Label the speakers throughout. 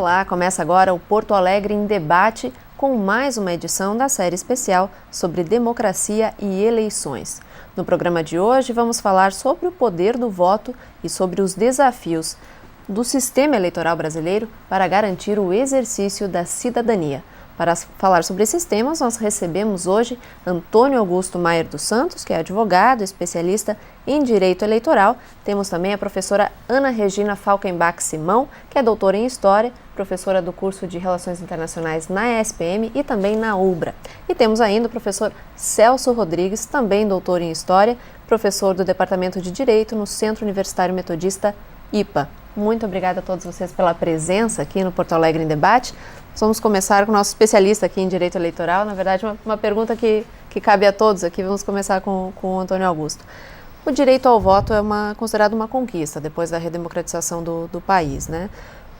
Speaker 1: Olá, começa agora o Porto Alegre em Debate com mais uma edição da série especial sobre democracia e eleições. No programa de hoje vamos falar sobre o poder do voto e sobre os desafios do sistema eleitoral brasileiro para garantir o exercício da cidadania. Para falar sobre esses temas, nós recebemos hoje Antônio Augusto Maier dos Santos, que é advogado, especialista em direito eleitoral. Temos também a professora Ana Regina Falkenbach Simão, que é doutora em História, professora do curso de Relações Internacionais na ESPM e também na UBRA. E temos ainda o professor Celso Rodrigues, também doutor em História, professor do Departamento de Direito no Centro Universitário Metodista IPA. Muito obrigada a todos vocês pela presença aqui no Porto Alegre em Debate. Vamos começar com o nosso especialista aqui em Direito Eleitoral. Na verdade, uma pergunta que cabe a todos aqui. Vamos começar com o Antônio Augusto. O direito ao voto é considerado uma conquista depois da redemocratização do país, né?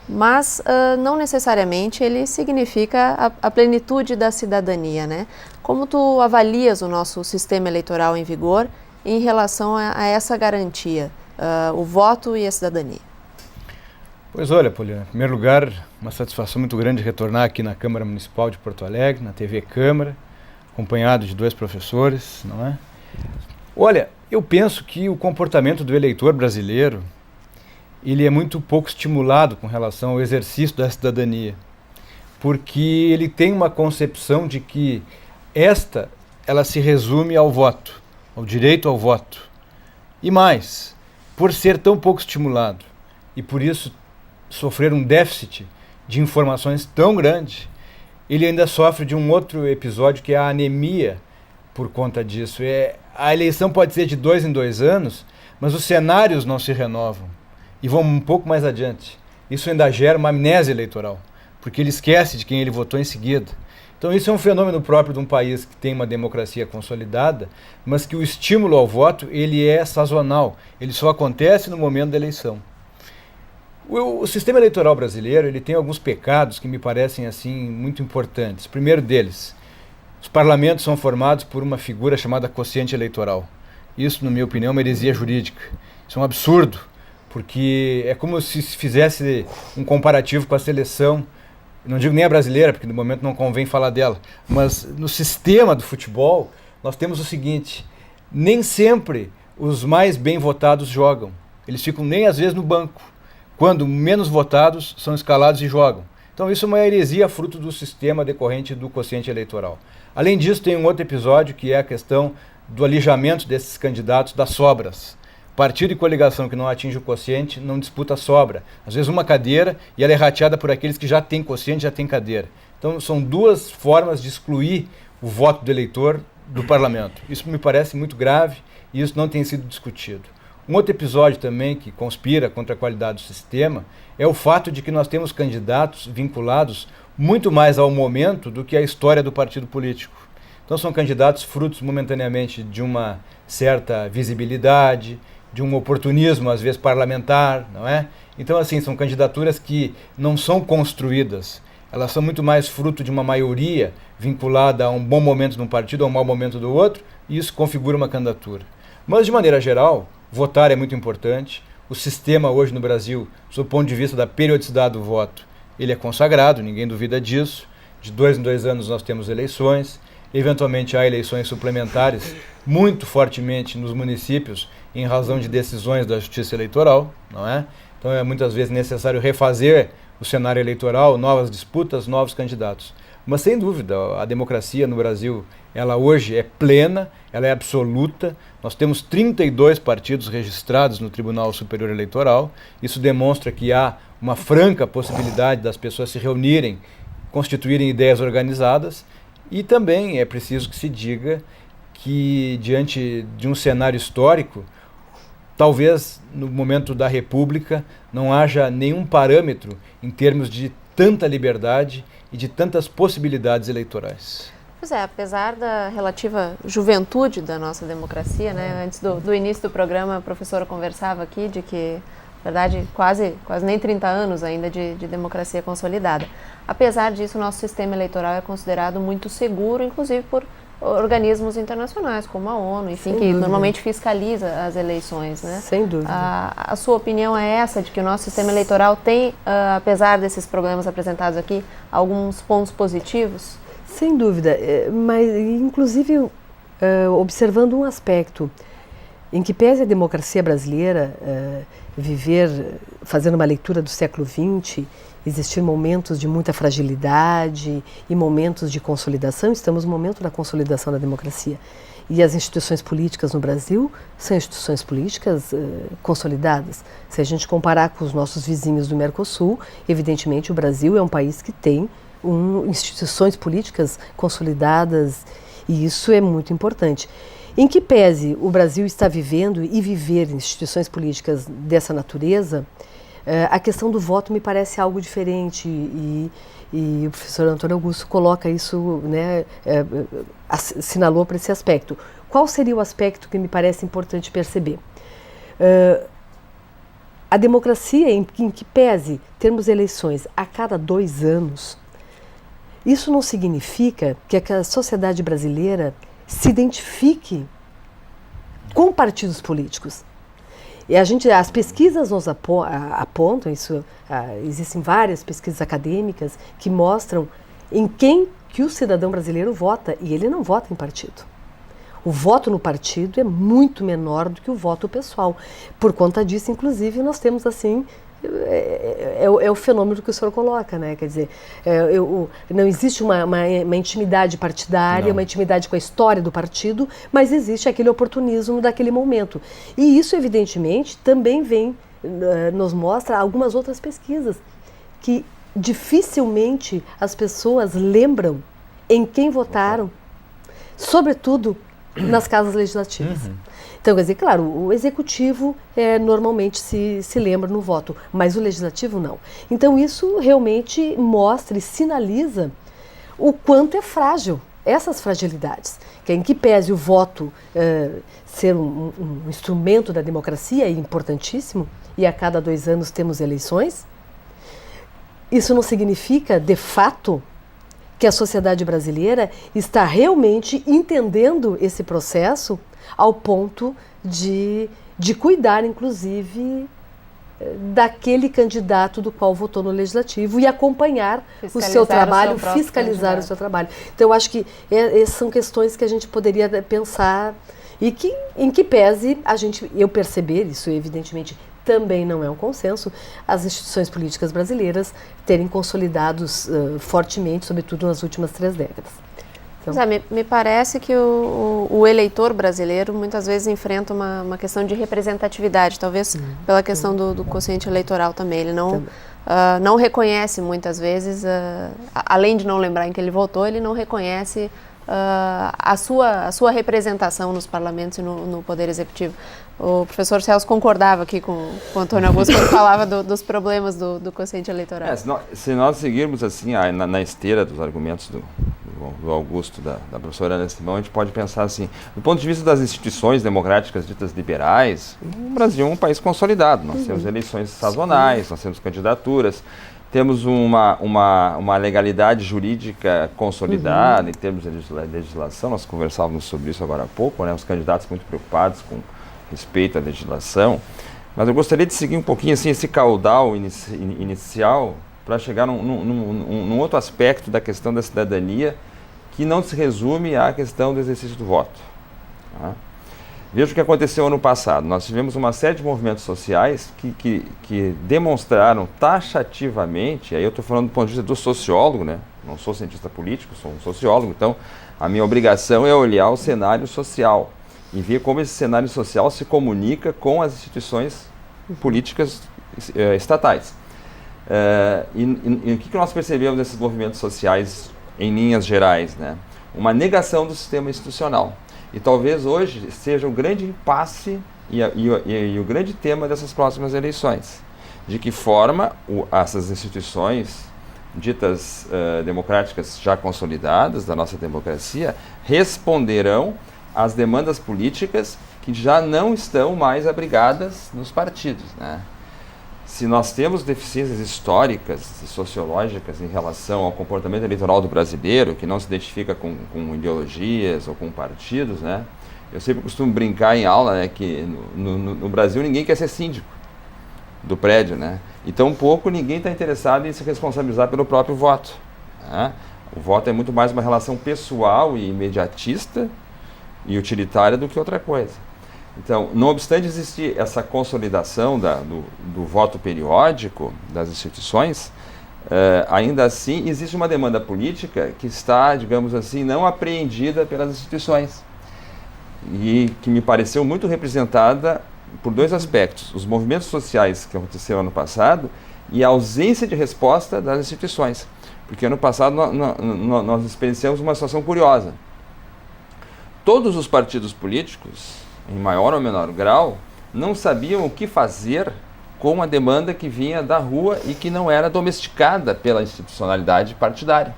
Speaker 1: Mas não necessariamente ele significa a plenitude da cidadania, né? Como tu avalias o nosso sistema eleitoral em vigor em relação a essa garantia, o voto e a cidadania?
Speaker 2: Pois olha, Poliana, em primeiro lugar, uma satisfação muito grande retornar aqui na Câmara Municipal de Porto Alegre, na TV Câmara, acompanhado de dois professores, não é? Olha, eu penso que o comportamento do eleitor brasileiro, ele é muito pouco estimulado com relação ao exercício da cidadania, porque ele tem uma concepção de que ela se resume ao voto, ao direito ao voto. E mais, por ser tão pouco estimulado e por isso sofrer um déficit de informações tão grande, ele ainda sofre de um outro episódio que é a anemia por conta disso. A eleição pode ser de 2 em 2 anos, mas os cenários não se renovam e vão um pouco mais adiante. Isso ainda gera uma amnésia eleitoral, porque ele esquece de quem ele votou em seguida. Então isso é um fenômeno próprio de um país que tem uma democracia consolidada, mas que o estímulo ao voto ele é sazonal, ele só acontece no momento da eleição. O sistema eleitoral brasileiro ele tem alguns pecados que me parecem assim muito importantes. O primeiro deles, os parlamentos são formados por uma figura chamada quociente eleitoral. Isso, na minha opinião, é uma heresia jurídica. Isso é um absurdo, porque é como se fizesse um comparativo com a seleção, não digo nem a brasileira, porque no momento não convém falar dela, mas no sistema do futebol nós temos o seguinte: nem sempre os mais bem votados jogam, eles ficam nem às vezes no banco, quando menos votados são escalados e jogam. Então isso é uma heresia fruto do sistema decorrente do quociente eleitoral. Além disso, tem um outro episódio que é a questão do alijamento desses candidatos das sobras. Partido e coligação que não atinge o quociente não disputa a sobra. Às vezes uma cadeira e ela é rateada por aqueles que já têm quociente, já têm cadeira. Então são duas formas de excluir o voto do eleitor do parlamento. Isso me parece muito grave e isso não tem sido discutido. Um outro episódio também que conspira contra a qualidade do sistema é o fato de que nós temos candidatos vinculados muito mais ao momento do que à história do partido político. Então são candidatos frutos momentaneamente de uma certa visibilidade, de um oportunismo às vezes parlamentar, não é? Então assim, são candidaturas que não são construídas, elas são muito mais fruto de uma maioria vinculada a um bom momento de um partido ou a um mau momento do outro, e isso configura uma candidatura. Mas de maneira geral, votar é muito importante. O sistema hoje no Brasil, sob o ponto de vista da periodicidade do voto, ele é consagrado, ninguém duvida disso. De 2 em 2 anos nós temos eleições, eventualmente há eleições suplementares muito fortemente nos municípios em razão de decisões da Justiça Eleitoral, não é? Então é muitas vezes necessário refazer o cenário eleitoral, novas disputas, novos candidatos. Mas sem dúvida, a democracia no Brasil, ela hoje é plena, ela é absoluta. Nós temos 32 partidos registrados no Tribunal Superior Eleitoral. Isso demonstra que há uma franca possibilidade das pessoas se reunirem, constituírem ideias organizadas. E também é preciso que se diga que, diante de um cenário histórico, talvez no momento da República não haja nenhum parâmetro em termos de tanta liberdade e de tantas possibilidades eleitorais.
Speaker 1: Pois é, apesar da relativa juventude da nossa democracia, né? Antes do início do programa, a professora conversava aqui de que, na verdade, quase nem 30 anos ainda de democracia consolidada. Apesar disso, o nosso sistema eleitoral é considerado muito seguro, inclusive por organismos internacionais, como a ONU, enfim, que normalmente fiscaliza as eleições, né?
Speaker 3: Sem dúvida.
Speaker 1: A sua opinião é essa, de que o nosso sistema eleitoral tem, apesar desses problemas apresentados aqui, alguns pontos positivos?
Speaker 3: Sem dúvida, mas inclusive observando um aspecto, em que pese a democracia brasileira fazendo uma leitura do século XX, existir momentos de muita fragilidade e momentos de consolidação, estamos no momento da consolidação da democracia. E as instituições políticas no Brasil são instituições políticas consolidadas. Se a gente comparar com os nossos vizinhos do Mercosul, evidentemente o Brasil é um país que tem instituições políticas consolidadas, e isso é muito importante. Em que pese o Brasil está vivendo e viver instituições políticas dessa natureza, a questão do voto me parece algo diferente e o professor Antônio Augusto coloca isso, né, assinalou para esse aspecto. Qual seria o aspecto que me parece importante perceber? A democracia, em que pese termos eleições a cada 2 anos, isso não significa que a sociedade brasileira se identifique com partidos políticos. E as pesquisas nos apontam isso, existem várias pesquisas acadêmicas que mostram em quem que o cidadão brasileiro vota, e ele não vota em partido. O voto no partido é muito menor do que o voto pessoal. Por conta disso, inclusive, nós temos assim, é o fenômeno que o senhor coloca, né? Quer dizer, não existe uma intimidade partidária, uma intimidade com a história do partido, mas existe aquele oportunismo daquele momento. E isso, evidentemente, também nos mostra algumas outras pesquisas, que dificilmente as pessoas lembram em quem votaram, sobretudo nas casas legislativas. Então, quer dizer, claro, o executivo normalmente se lembra no voto, mas o legislativo não. Então, isso realmente mostra e sinaliza o quanto é frágil essas fragilidades. Que em que pese o voto ser um instrumento da democracia, é importantíssimo, e a cada 2 anos temos eleições, isso não significa, de fato, que a sociedade brasileira está realmente entendendo esse processo ao ponto de cuidar, inclusive, daquele candidato do qual votou no legislativo e acompanhar o seu trabalho, fiscalizar o seu trabalho. Então, eu acho que essas são questões que a gente poderia pensar e que, em que pese eu perceber, isso evidentemente também não é um consenso, as instituições políticas brasileiras terem consolidados fortemente, sobretudo nas últimas 3 décadas. Então,
Speaker 1: me parece que o eleitor brasileiro muitas vezes enfrenta uma questão de representatividade, talvez pela questão do quociente eleitoral também. Ele não reconhece muitas vezes, além de não lembrar em que ele votou, ele não reconhece a sua representação nos parlamentos e no Poder Executivo. O professor Celso concordava aqui com o Antônio Augusto quando falava dos problemas do quociente eleitoral.
Speaker 4: Se nós seguirmos assim na esteira dos argumentos do Augusto, da professora Ana Simão, a gente pode pensar assim, do ponto de vista das instituições democráticas ditas liberais, o Brasil é um país consolidado. Nós temos eleições sazonais, nós temos candidaturas, temos uma legalidade jurídica consolidada em termos de legislação. Nós conversávamos sobre isso agora há pouco, né? Os candidatos muito preocupados com respeito à legislação. Mas eu gostaria de seguir um pouquinho assim, esse caudal inicial para chegar num outro aspecto da questão da cidadania, que não se resume à questão do exercício do voto. Tá? Veja o que aconteceu ano passado. Nós tivemos uma série de movimentos sociais que demonstraram taxativamente, aí eu estou falando do ponto de vista do sociólogo, né? Não sou cientista político, sou um sociólogo, então a minha obrigação é olhar o cenário social e ver como esse cenário social se comunica com as instituições políticas estatais. E o que nós percebemos nesses movimentos sociais em linhas gerais, né? Uma negação do sistema institucional. E talvez hoje seja o grande impasse e o grande tema dessas próximas eleições. De que forma essas instituições ditas democráticas já consolidadas da nossa democracia responderão às demandas políticas que já não estão mais abrigadas nos partidos, né? se nós temos deficiências históricas e sociológicas em relação ao comportamento eleitoral do brasileiro, que não se identifica com ideologias ou com partidos, né? Eu sempre costumo brincar em aula, né, que no Brasil ninguém quer ser síndico do prédio, né? E tampouco ninguém está interessado em se responsabilizar pelo próprio voto, né? O voto é muito mais uma relação pessoal e imediatista e utilitária do que outra coisa. Então, não obstante existir essa consolidação do voto periódico das instituições, ainda assim existe uma demanda política que está, digamos assim, não apreendida pelas instituições e que me pareceu muito representada por dois aspectos: os movimentos sociais que aconteceram ano passado e a ausência de resposta das instituições. Porque ano passado nós experienciamos uma situação curiosa. Todos os partidos políticos, em maior ou menor grau, não sabiam o que fazer com a demanda que vinha da rua e que não era domesticada pela institucionalidade partidária.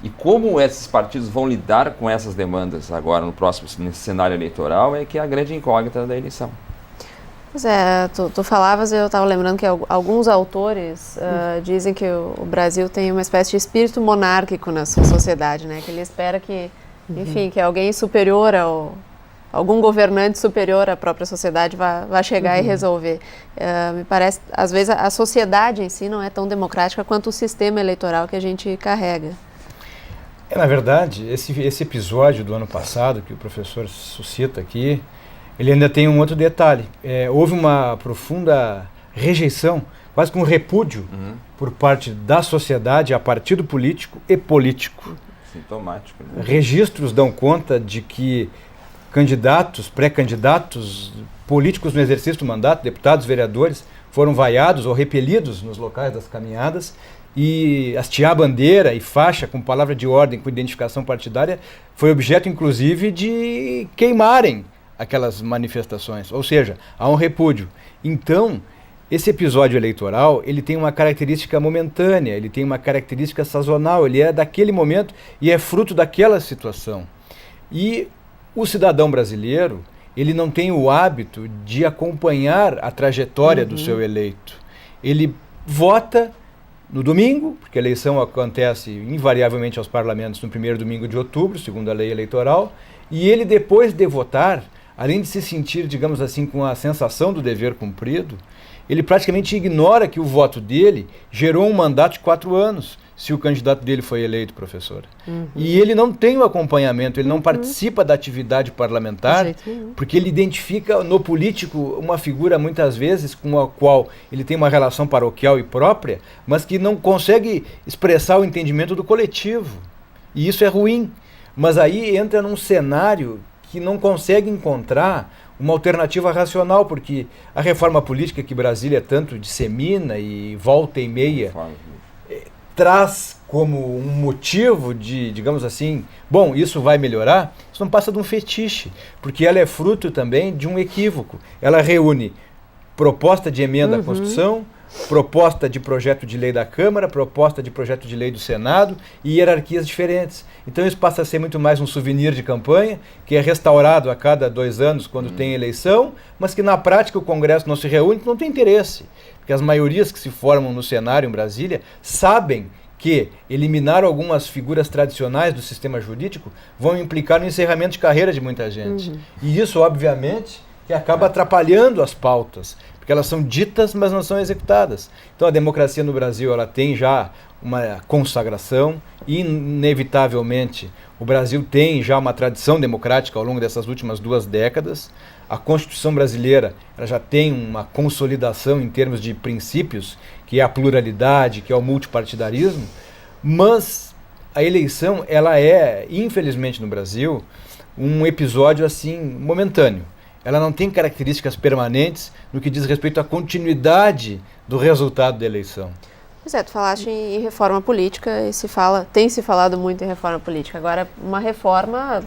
Speaker 4: E como esses partidos vão lidar com essas demandas agora no próximo cenário eleitoral é que é a grande incógnita da eleição.
Speaker 1: Pois é, tu falavas e eu estava lembrando que alguns autores dizem que o Brasil tem uma espécie de espírito monárquico na sua sociedade, né? Que ele espera que, enfim, que alguém superior algum governante superior à própria sociedade vai chegar e resolver. Me parece, às vezes, a sociedade em si não é tão democrática quanto o sistema eleitoral que a gente carrega.
Speaker 2: Na verdade, esse episódio do ano passado que o professor suscita aqui, ele ainda tem um outro detalhe. Houve uma profunda rejeição, quase que um repúdio por parte da sociedade a partido político e político.
Speaker 4: Sintomático, né?
Speaker 2: Registros dão conta de que candidatos, pré-candidatos, políticos no exercício do mandato, deputados, vereadores, foram vaiados ou repelidos nos locais das caminhadas e hastear bandeira e faixa com palavra de ordem, com identificação partidária, foi objeto, inclusive, de queimarem aquelas manifestações. Ou seja, há um repúdio. Então, esse episódio eleitoral, ele tem uma característica momentânea, ele tem uma característica sazonal, ele é daquele momento e é fruto daquela situação. E o cidadão brasileiro, ele não tem o hábito de acompanhar a trajetória do seu eleito. Ele vota no domingo, porque a eleição acontece invariavelmente aos parlamentos no primeiro domingo de outubro, segundo a lei eleitoral, e ele, depois de votar, além de se sentir, digamos assim, com a sensação do dever cumprido, ele praticamente ignora que o voto dele gerou um mandato de 4 anos, se o candidato dele foi eleito, professor. E ele não tem o acompanhamento, ele não participa da atividade parlamentar, porque ele identifica no político uma figura, muitas vezes, com a qual ele tem uma relação paroquial e própria, mas que não consegue expressar o entendimento do coletivo. E isso é ruim. Mas aí entra num cenário que não consegue encontrar uma alternativa racional, porque a reforma política que Brasília tanto dissemina e volta e meia traz como um motivo de, digamos assim, bom, isso vai melhorar, isso não passa de um fetiche, porque ela é fruto também de um equívoco. Ela reúne proposta de emenda à Constituição, proposta de projeto de lei da Câmara, proposta de projeto de lei do Senado e hierarquias diferentes. Então isso passa a ser muito mais um souvenir de campanha, que é restaurado a cada 2 anos quando tem eleição, mas que na prática o Congresso não se reúne, não tem interesse. Porque as maiorias que se formam no cenário em Brasília sabem que eliminar algumas figuras tradicionais do sistema jurídico vão implicar no encerramento de carreira de muita gente. E isso, obviamente, que acaba atrapalhando as pautas, porque elas são ditas, mas não são executadas. Então a democracia no Brasil, ela tem já uma consagração, e inevitavelmente o Brasil tem já uma tradição democrática ao longo dessas últimas 2 décadas. A Constituição brasileira, ela já tem uma consolidação em termos de princípios, que é a pluralidade, que é o multipartidarismo, mas a eleição, ela é, infelizmente no Brasil, um episódio assim momentâneo. Ela não tem características permanentes no que diz respeito à continuidade do resultado da eleição.
Speaker 1: Pois é, tu falaste em reforma política e tem se falado muito em reforma política. Agora, uma reforma,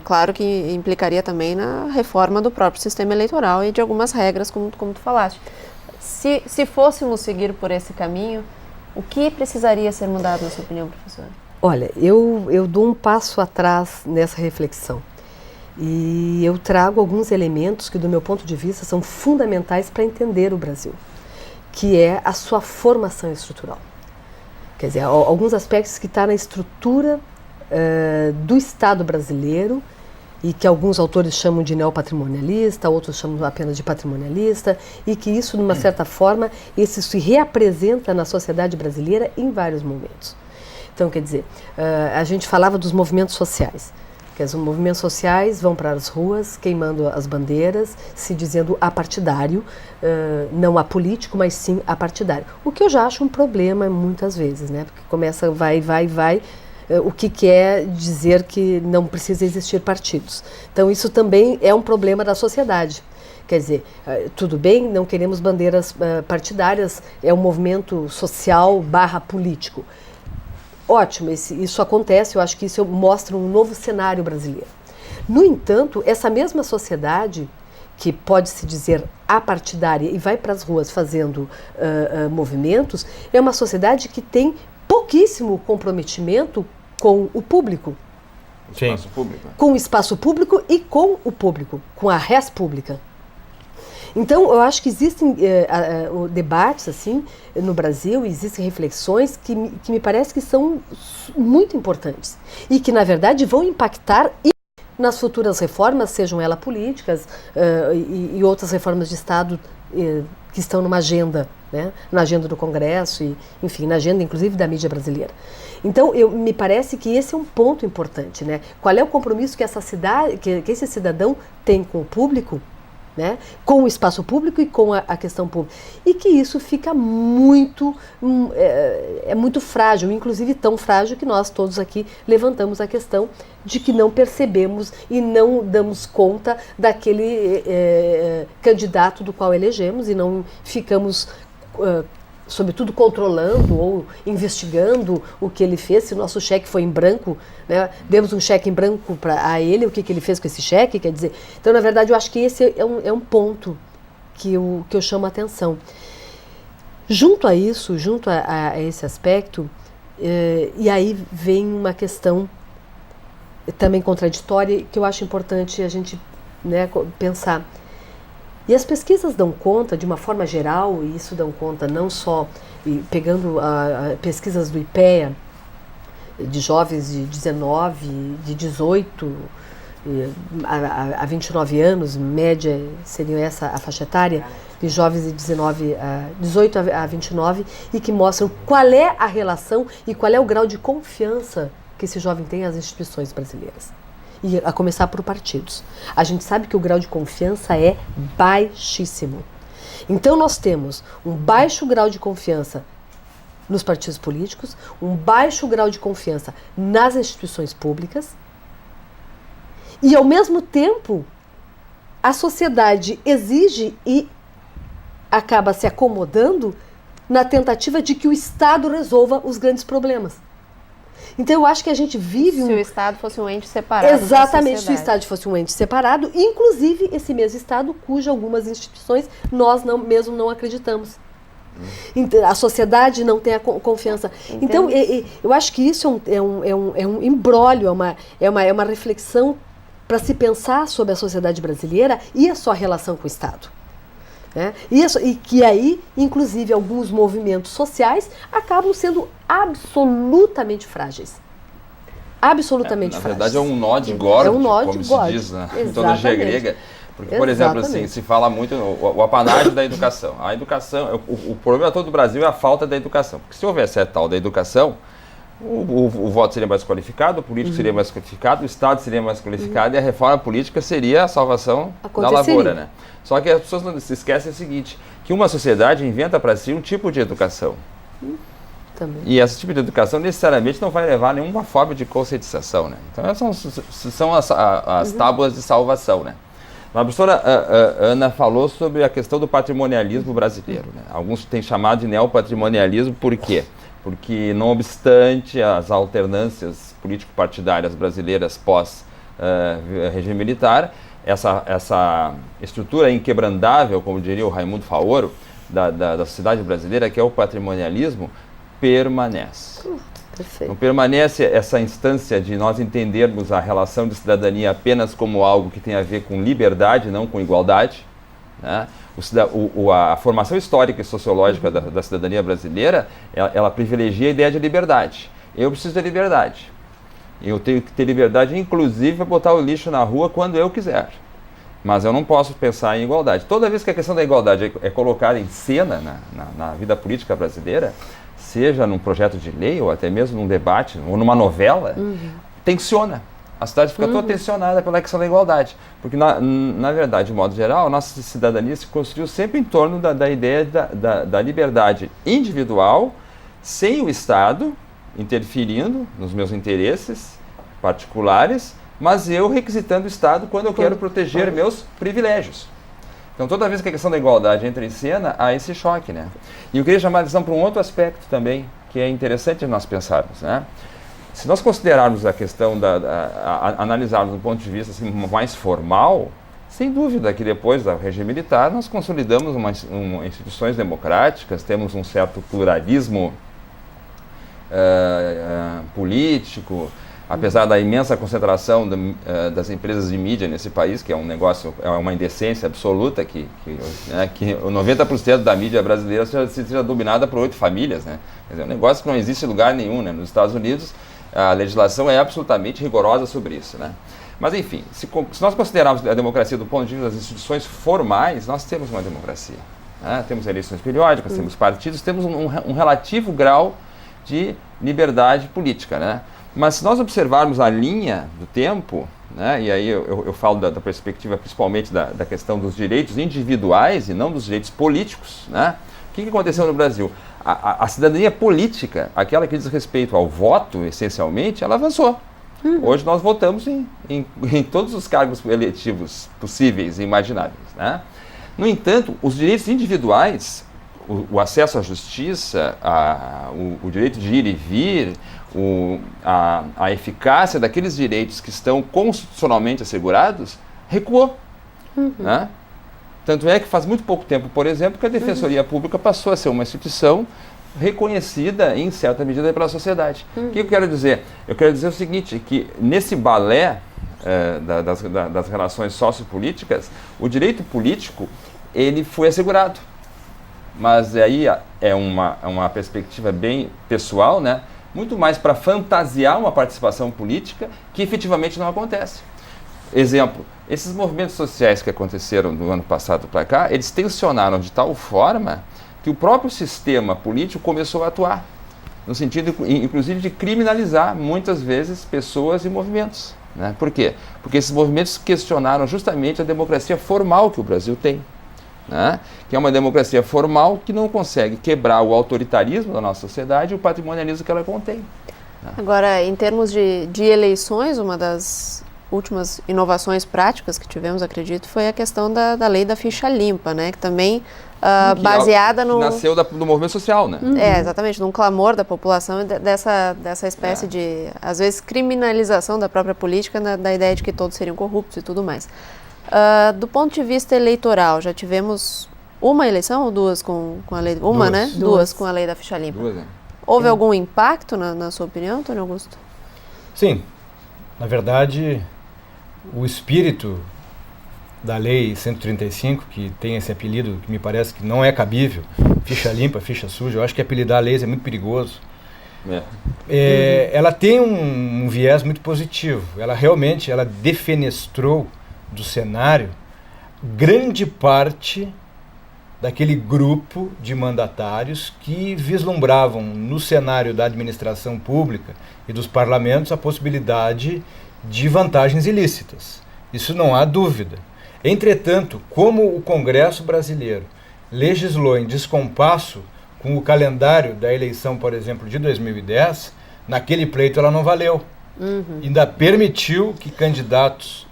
Speaker 1: claro que implicaria também na reforma do próprio sistema eleitoral e de algumas regras, como tu falaste. Se fôssemos seguir por esse caminho, o que precisaria ser mudado, na sua opinião, professora?
Speaker 3: Olha, eu dou um passo atrás nessa reflexão. E eu trago alguns elementos que, do meu ponto de vista, são fundamentais para entender o Brasil. que é a sua formação estrutural. Quer dizer, alguns aspectos que estão na estrutura do Estado brasileiro, e que alguns autores chamam de neopatrimonialista, outros chamam apenas de patrimonialista, e que isso, de uma certa forma, isso se reapresenta na sociedade brasileira em vários momentos. Então, quer dizer, a gente falava dos movimentos sociais. Quer dizer, os movimentos sociais vão para as ruas, queimando as bandeiras, se dizendo apartidário, não apolítico, mas sim apartidário. O que eu já acho um problema muitas vezes, né? Porque começa, vai, o que quer dizer que não precisa existir partidos. Então, isso também é um problema da sociedade. Quer dizer, tudo bem, não queremos bandeiras partidárias, é um movimento social / político. Ótimo, isso acontece, eu acho que isso mostra um novo cenário brasileiro. No entanto, essa mesma sociedade, que pode se dizer apartidária e vai para as ruas fazendo movimentos, é uma sociedade que tem pouquíssimo comprometimento com o público.
Speaker 4: Espaço público.
Speaker 3: Com o espaço público e com o público, com a res pública. Então, eu acho que existem debates assim no Brasil, existem reflexões que me parece que são muito importantes e que, na verdade, vão impactar nas futuras reformas, sejam elas políticas e outras reformas de Estado que estão numa agenda, né? Na agenda do Congresso e, enfim, na agenda, inclusive, da mídia brasileira. Então, me parece que esse é um ponto importante, né? Qual é o compromisso que que esse cidadão tem com o público, né? Com o espaço público e com a questão pública. E que isso fica muito frágil, inclusive tão frágil que nós todos aqui levantamos a questão de que não percebemos e não damos conta daquele candidato do qual elegemos e não ficamos, sobretudo, controlando ou investigando o que ele fez, se o nosso cheque foi em branco, né? Demos um cheque em branco a ele, o que ele fez com esse cheque, quer dizer. Então, na verdade, eu acho que esse é um ponto que eu chamo a atenção. Junto a isso, junto a esse aspecto, e aí vem uma questão também contraditória, que eu acho importante a gente, né, pensar. E as pesquisas dão conta, de uma forma geral, e isso dão conta não só, pegando pesquisas do IPEA, de jovens de 19, de 18 a 29 anos, média seria essa a faixa etária, de jovens de 18 a 29, e que mostram qual é a relação e qual é o grau de confiança que esse jovem tem às instituições brasileiras. E a começar por partidos. A gente sabe que o grau de confiança é baixíssimo. Então nós temos um baixo grau de confiança nos partidos políticos, um baixo grau de confiança nas instituições públicas e, ao mesmo tempo, a sociedade exige e acaba se acomodando na tentativa de que o Estado resolva os grandes problemas. Então, eu acho que a gente vive...
Speaker 1: Se o Estado fosse um ente separado.
Speaker 3: Exatamente, se o Estado fosse um ente separado, inclusive esse mesmo Estado, cuja algumas instituições nós mesmo não acreditamos. Então, a sociedade não tem a confiança.
Speaker 1: Entendo.
Speaker 3: Então, eu acho que isso é um imbróglio, é uma reflexão para se pensar sobre a sociedade brasileira e a sua relação com o Estado. Né? E que aí, inclusive, alguns movimentos sociais acabam sendo absolutamente frágeis. Absolutamente frágeis.
Speaker 4: Na verdade, é um nó de Gordy, como se diz na mitologia grega. Porque, por exemplo, assim, se fala muito o apanágio da educação. A educação, o problema todo do Brasil é a falta da educação. Porque se houvesse a tal da educação, o voto seria mais qualificado, o político seria mais qualificado, o Estado seria mais qualificado e a reforma política seria a salvação da lavoura, né? Só que as pessoas não se esquecem o seguinte, que uma sociedade inventa para si um tipo de educação.
Speaker 3: Também.
Speaker 4: E esse tipo de educação necessariamente não vai levar a nenhuma forma de conscientização, né? Então são as tábuas de salvação, né? A professora Ana falou sobre a questão do patrimonialismo brasileiro, né? Alguns têm chamado de neopatrimonialismo, por quê? Porque, não obstante as alternâncias político-partidárias brasileiras pós-regime militar, essa estrutura inquebrantável, como diria o Raimundo Faoro, da sociedade brasileira, que é o patrimonialismo, permanece.
Speaker 3: Perfeito.
Speaker 4: Não permanece essa instância de nós entendermos a relação de cidadania apenas como algo que tem a ver com liberdade, não com igualdade, né? A formação histórica e sociológica da cidadania brasileira, ela privilegia a ideia de liberdade. Eu preciso de liberdade. Eu tenho que ter liberdade, inclusive, para botar o lixo na rua quando eu quiser. Mas eu não posso pensar em igualdade. Toda vez que a questão da igualdade é colocada em cena na vida política brasileira, seja num projeto de lei, ou até mesmo num debate, ou numa novela, tensiona. A cidade fica toda tensionada pela questão da igualdade. Porque, na verdade, de modo geral, a nossa cidadania se construiu sempre em torno da ideia da liberdade individual, sem o Estado interferindo nos meus interesses particulares, mas eu requisitando o Estado quando eu quero proteger meus privilégios. Então, toda vez que a questão da igualdade entra em cena, há esse choque, né? E eu queria chamar a atenção para um outro aspecto também, que é interessante nós pensarmos, né? Se nós considerarmos a questão, analisarmos do ponto de vista assim, mais formal, sem dúvida que depois do regime militar nós consolidamos instituições democráticas, temos um certo pluralismo político, apesar da imensa concentração das empresas de mídia nesse país, que é um negócio, é uma indecência absoluta, que 90% da mídia brasileira seja dominada por 8 famílias, né? Quer dizer, é um negócio que não existe em lugar nenhum, né? Nos Estados Unidos, a legislação é absolutamente rigorosa sobre isso, né? Mas, enfim, se nós considerarmos a democracia do ponto de vista das instituições formais, nós temos uma democracia, né? Temos eleições periódicas, temos partidos, temos um relativo grau de liberdade política, né? Mas se nós observarmos a linha do tempo, né, e aí eu falo da perspectiva principalmente da questão dos direitos individuais e não dos direitos políticos, né? O que aconteceu no Brasil? A cidadania política, aquela que diz respeito ao voto, essencialmente, ela avançou. Hoje nós votamos em todos os cargos eletivos possíveis e imagináveis, né? No entanto, os direitos individuais, o acesso à justiça, o direito de ir e vir, a eficácia daqueles direitos que estão constitucionalmente assegurados, recuou. Né? Tanto é que faz muito pouco tempo, por exemplo, que a Defensoria Pública passou a ser uma instituição reconhecida em certa medida pela sociedade. O que eu quero dizer? Eu quero dizer o seguinte, que nesse balé das relações sociopolíticas, o direito político ele foi assegurado. Mas aí é uma perspectiva bem pessoal, né? Muito mais para fantasiar uma participação política que efetivamente não acontece. Exemplo, esses movimentos sociais que aconteceram do ano passado para cá, eles tensionaram de tal forma que o próprio sistema político começou a atuar, no sentido, inclusive, de criminalizar muitas vezes pessoas e movimentos. Né? Por quê? Porque esses movimentos questionaram justamente a democracia formal que o Brasil tem. Né? Que é uma democracia formal que não consegue quebrar o autoritarismo da nossa sociedade e o patrimonialismo que ela contém. Né?
Speaker 1: Agora, em termos de eleições, uma das últimas inovações práticas que tivemos, acredito, foi a questão da lei da ficha limpa, né? Que também baseada no...
Speaker 4: Nasceu do movimento social, né?
Speaker 1: Exatamente, num clamor da população e dessa espécie de, às vezes, criminalização da própria política, da ideia de que todos seriam corruptos e tudo mais. Do ponto de vista eleitoral, já tivemos uma eleição ou duas com a lei? Uma, né? Duas com a lei da ficha limpa.
Speaker 4: Duas, né?
Speaker 1: Houve algum impacto, na sua opinião, Antônio Augusto?
Speaker 2: Sim. Na verdade, o espírito da lei 135, que tem esse apelido que me parece que não é cabível, ficha limpa, ficha suja, eu acho que apelidar leis é muito perigoso. Ela tem um viés muito positivo. Ela realmente defenestrou do cenário grande parte daquele grupo de mandatários que vislumbravam no cenário da administração pública e dos parlamentos a possibilidade de vantagens ilícitas. Isso não há dúvida. Entretanto, como o Congresso brasileiro legislou em descompasso com o calendário da eleição, por exemplo, de 2010, naquele pleito ela não valeu. Ainda permitiu que candidatos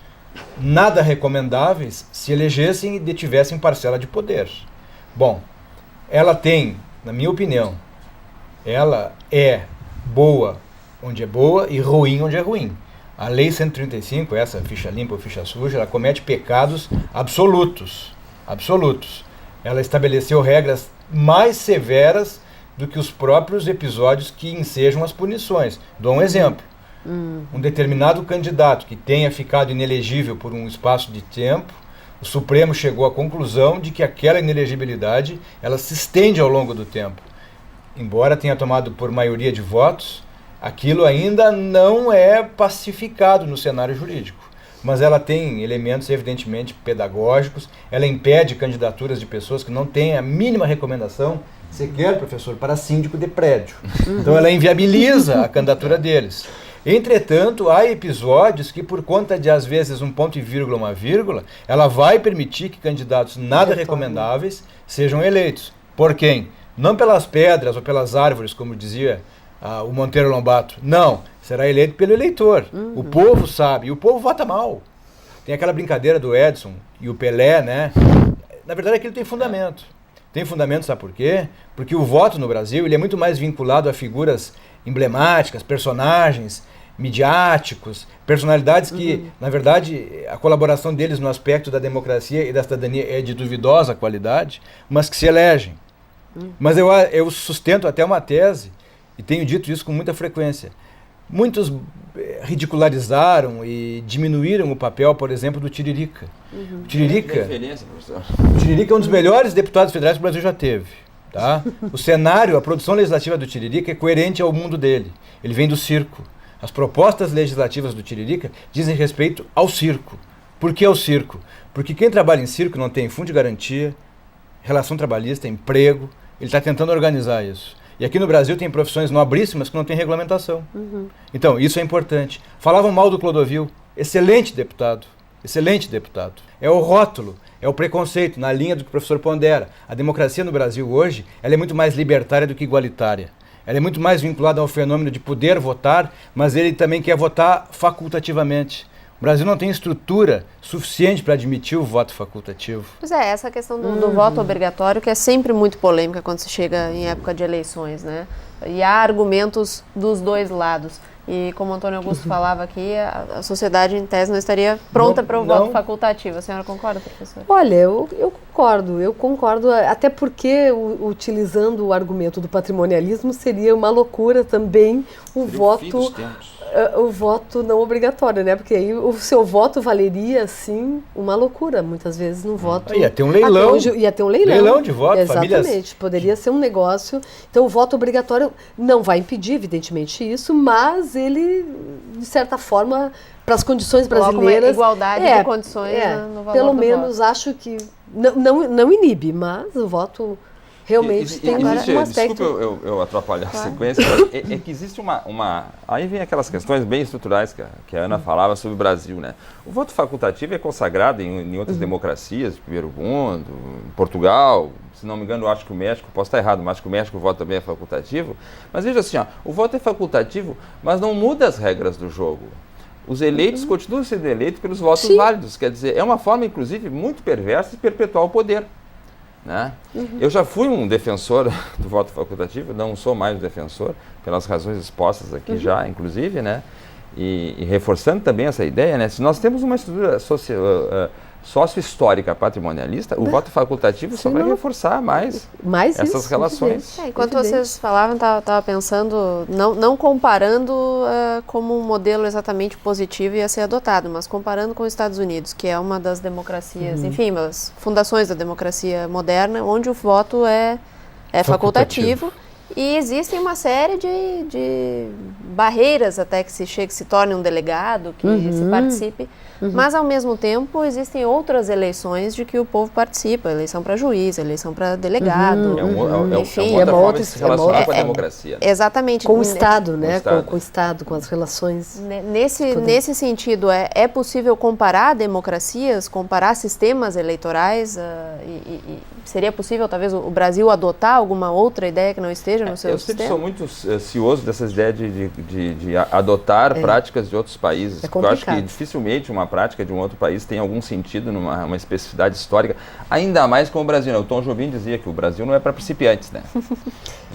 Speaker 2: nada recomendáveis se elegessem e detivessem parcela de poder. Bom, ela tem, na minha opinião, ela é boa onde é boa e ruim onde é ruim. A lei 135, essa ficha limpa ou ficha suja, ela comete pecados absolutos. Absolutos. Ela estabeleceu regras mais severas do que os próprios episódios que ensejam as punições. Dou um exemplo. Um determinado candidato que tenha ficado inelegível por um espaço de tempo O Supremo chegou à conclusão de que aquela inelegibilidade ela se estende ao longo do tempo. Embora tenha tomado por maioria de votos, aquilo ainda não é pacificado no cenário jurídico. Mas ela tem elementos evidentemente pedagógicos, ela impede candidaturas de pessoas que não têm a mínima recomendação, sequer, professor, para síndico de prédio. Então ela inviabiliza a candidatura deles. Entretanto, há episódios que, por conta de, às vezes, um ponto e vírgula, uma vírgula, ela vai permitir que candidatos nada recomendáveis sejam eleitos. Por quem? Não pelas pedras ou pelas árvores, como dizia o Monteiro Lobato. Não, será eleito pelo eleitor. O povo sabe, e o povo vota mal. Tem aquela brincadeira do Edson e o Pelé, né? Na verdade, aquilo tem fundamento. Tem fundamento, sabe por quê? Porque o voto no Brasil ele é muito mais vinculado a figuras emblemáticas, personagens midiáticos, personalidades que, na verdade, a colaboração deles no aspecto da democracia e da cidadania é de duvidosa qualidade, mas que se elegem. Mas eu sustento até uma tese, e tenho dito isso com muita frequência. Muitos ridicularizaram e diminuíram o papel, por exemplo, do Tiririca. O Tiririca é um dos melhores deputados federais que o Brasil já teve. Tá? O cenário, a produção legislativa do Tiririca é coerente ao mundo dele. Ele vem do circo. As propostas legislativas do Tiririca dizem respeito ao circo. Por que ao circo? Porque quem trabalha em circo não tem fundo de garantia, relação trabalhista, emprego. Ele está tentando organizar isso. E aqui no Brasil tem profissões nobríssimas que não têm regulamentação. Então, isso é importante. Falavam mal do Clodovil. Excelente deputado. Excelente deputado. É o rótulo, é o preconceito, na linha do que o professor pondera. A democracia no Brasil hoje, ela é muito mais libertária do que igualitária. Ela é muito mais vinculada ao fenômeno de poder votar, mas ele também quer votar facultativamente. O Brasil não tem estrutura suficiente para admitir o voto facultativo.
Speaker 1: Pois é, essa questão do voto obrigatório que é sempre muito polêmica quando se chega em época de eleições, né? E há argumentos dos dois lados. E como o Antônio Augusto falava aqui, a sociedade, em tese, não estaria pronta para o voto facultativo. A senhora concorda, professora?
Speaker 3: Olha, eu concordo, até porque, utilizando o argumento do patrimonialismo, seria uma loucura também o voto não obrigatório, né? Porque aí o seu voto valeria, sim, uma loucura. Muitas vezes no voto...
Speaker 2: Ia ter um leilão.
Speaker 3: Ia ter um leilão.
Speaker 2: Leilão de voto.
Speaker 3: Exatamente.
Speaker 2: Famílias...
Speaker 3: Poderia ser um negócio. Então, o voto obrigatório não vai impedir, evidentemente, isso, mas ele, de certa forma, para as condições brasileiras...
Speaker 1: Uma igualdade de condições no valor
Speaker 3: pelo
Speaker 1: do
Speaker 3: menos,
Speaker 1: voto.
Speaker 3: acho que... Não inibe, mas o voto... Realmente tem um aspecto...
Speaker 4: Desculpa eu atrapalhar a sequência, é que existe uma... Aí vem aquelas questões bem estruturais que a Ana falava sobre o Brasil, né? O voto facultativo é consagrado em outras democracias, primeiro mundo, em Portugal, se não me engano, eu acho que o México, posso estar errado, mas acho que o México o voto também é facultativo. Mas veja assim, o voto é facultativo, mas não muda as regras do jogo. Os eleitos continuam sendo eleitos pelos votos válidos, quer dizer, é uma forma, inclusive, muito perversa de perpetuar o poder. Né? Eu já fui um defensor do voto facultativo, não sou mais um defensor, pelas razões expostas aqui já, inclusive, né? E reforçando também essa ideia, né? Se nós temos uma estrutura sócio-histórica patrimonialista, o voto facultativo só vai reforçar mais essas relações.
Speaker 1: Enquanto vocês falavam, estava pensando, não comparando como um modelo exatamente positivo ia ser adotado, mas comparando com os Estados Unidos, que é uma das democracias, enfim, as fundações da democracia moderna, onde o voto é facultativo. E existem uma série de barreiras até que se torne um delegado, que se participe. Mas, ao mesmo tempo, existem outras eleições de que o povo participa. Eleição para juiz, eleição para delegado.
Speaker 4: Enfim, é uma forma de se relacionar com a democracia.
Speaker 1: Exatamente.
Speaker 3: Com o Estado, né? Com o Estado, com as relações.
Speaker 1: Nesse sentido, é possível comparar democracias, comparar sistemas eleitorais? Seria possível, talvez, o Brasil adotar alguma outra ideia que não esteja no seu sistema?
Speaker 4: Eu sempre sou muito cioso dessas ideias de adotar práticas de outros países. Eu acho que dificilmente uma prática de um outro país tem algum sentido numa especificidade histórica, ainda mais com o Brasil. O Tom Jobim dizia que o Brasil não é para principiantes, né?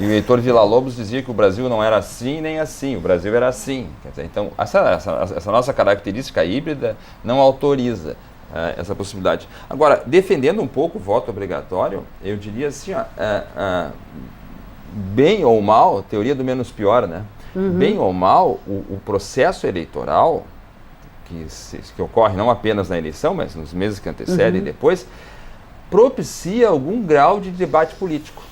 Speaker 4: E o Heitor Villa-Lobos dizia que o Brasil não era assim nem assim, o Brasil era assim. Quer dizer, então, essa nossa característica híbrida não autoriza essa possibilidade. Agora, defendendo um pouco o voto obrigatório, eu diria assim, bem ou mal, teoria do menos pior, né? Bem ou mal, o processo eleitoral que ocorre não apenas na eleição, mas nos meses que antecedem e depois, propicia algum grau de debate político.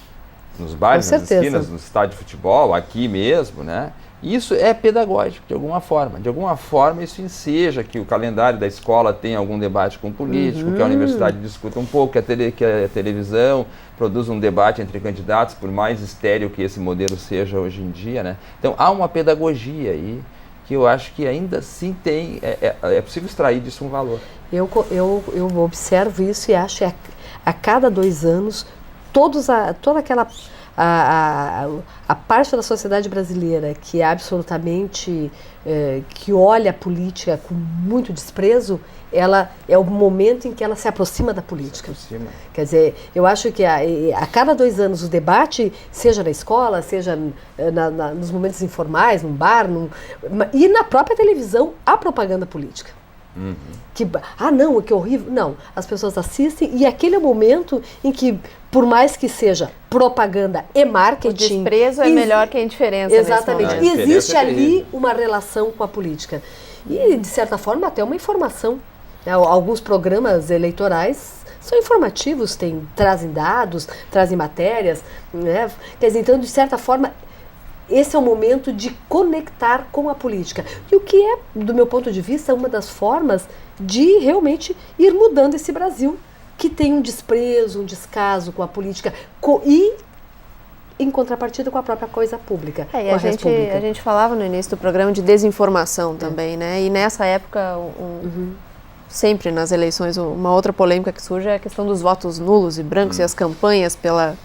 Speaker 4: Nos bares, nas esquinas, no estádio de futebol, aqui mesmo, né? Isso é pedagógico, de alguma forma. De alguma forma, isso enseja que o calendário da escola tem algum debate com o político, que a universidade discuta um pouco, que a televisão produz um debate entre candidatos, por mais estéril que esse modelo seja hoje em dia, né? Então, há uma pedagogia aí que eu acho que ainda assim é possível extrair disso um valor.
Speaker 3: Eu observo isso e acho que a cada 2 anos, toda aquela... A parte da sociedade brasileira que é absolutamente, que olha a política com muito desprezo, ela é o momento em que ela se aproxima da política. Quer dizer, eu acho que a cada 2 anos o debate, seja na escola, seja nos momentos informais, num bar, e na própria televisão, a propaganda política. Que, não, que horrível. Não, as pessoas assistem e aquele é o momento em que, por mais que seja propaganda e marketing...
Speaker 1: O desprezo é melhor que a indiferença.
Speaker 3: Exatamente. E existe ali uma relação com a política. E, de certa forma, até uma informação. Alguns programas eleitorais são informativos, trazem dados, trazem matérias. Né? Quer dizer, então, de certa forma... Esse é o momento de conectar com a política. E o que é, do meu ponto de vista, uma das formas de realmente ir mudando esse Brasil, que tem um desprezo, um descaso com a política e em contrapartida com a própria coisa pública.
Speaker 1: E a gente falava no início do programa de desinformação também, né? E nessa época, sempre nas eleições, uma outra polêmica que surge é a questão dos votos nulos e brancos e as campanhas pela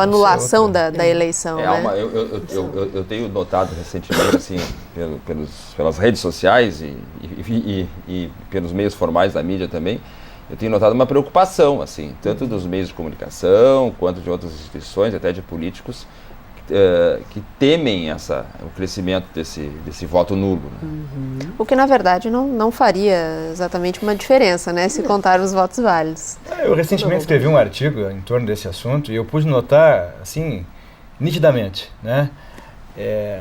Speaker 1: anulação da eleição.
Speaker 4: Eu tenho notado recentemente, assim, pelas redes sociais e pelos meios formais da mídia também, eu tenho notado uma preocupação, assim, tanto dos meios de comunicação quanto de outras instituições, até de políticos, que temem o crescimento desse voto nulo. Né?
Speaker 1: O que, na verdade, não faria exatamente uma diferença, né, se contar os votos válidos.
Speaker 2: Eu recentemente escrevi um artigo em torno desse assunto e eu pude notar, assim, nitidamente, né,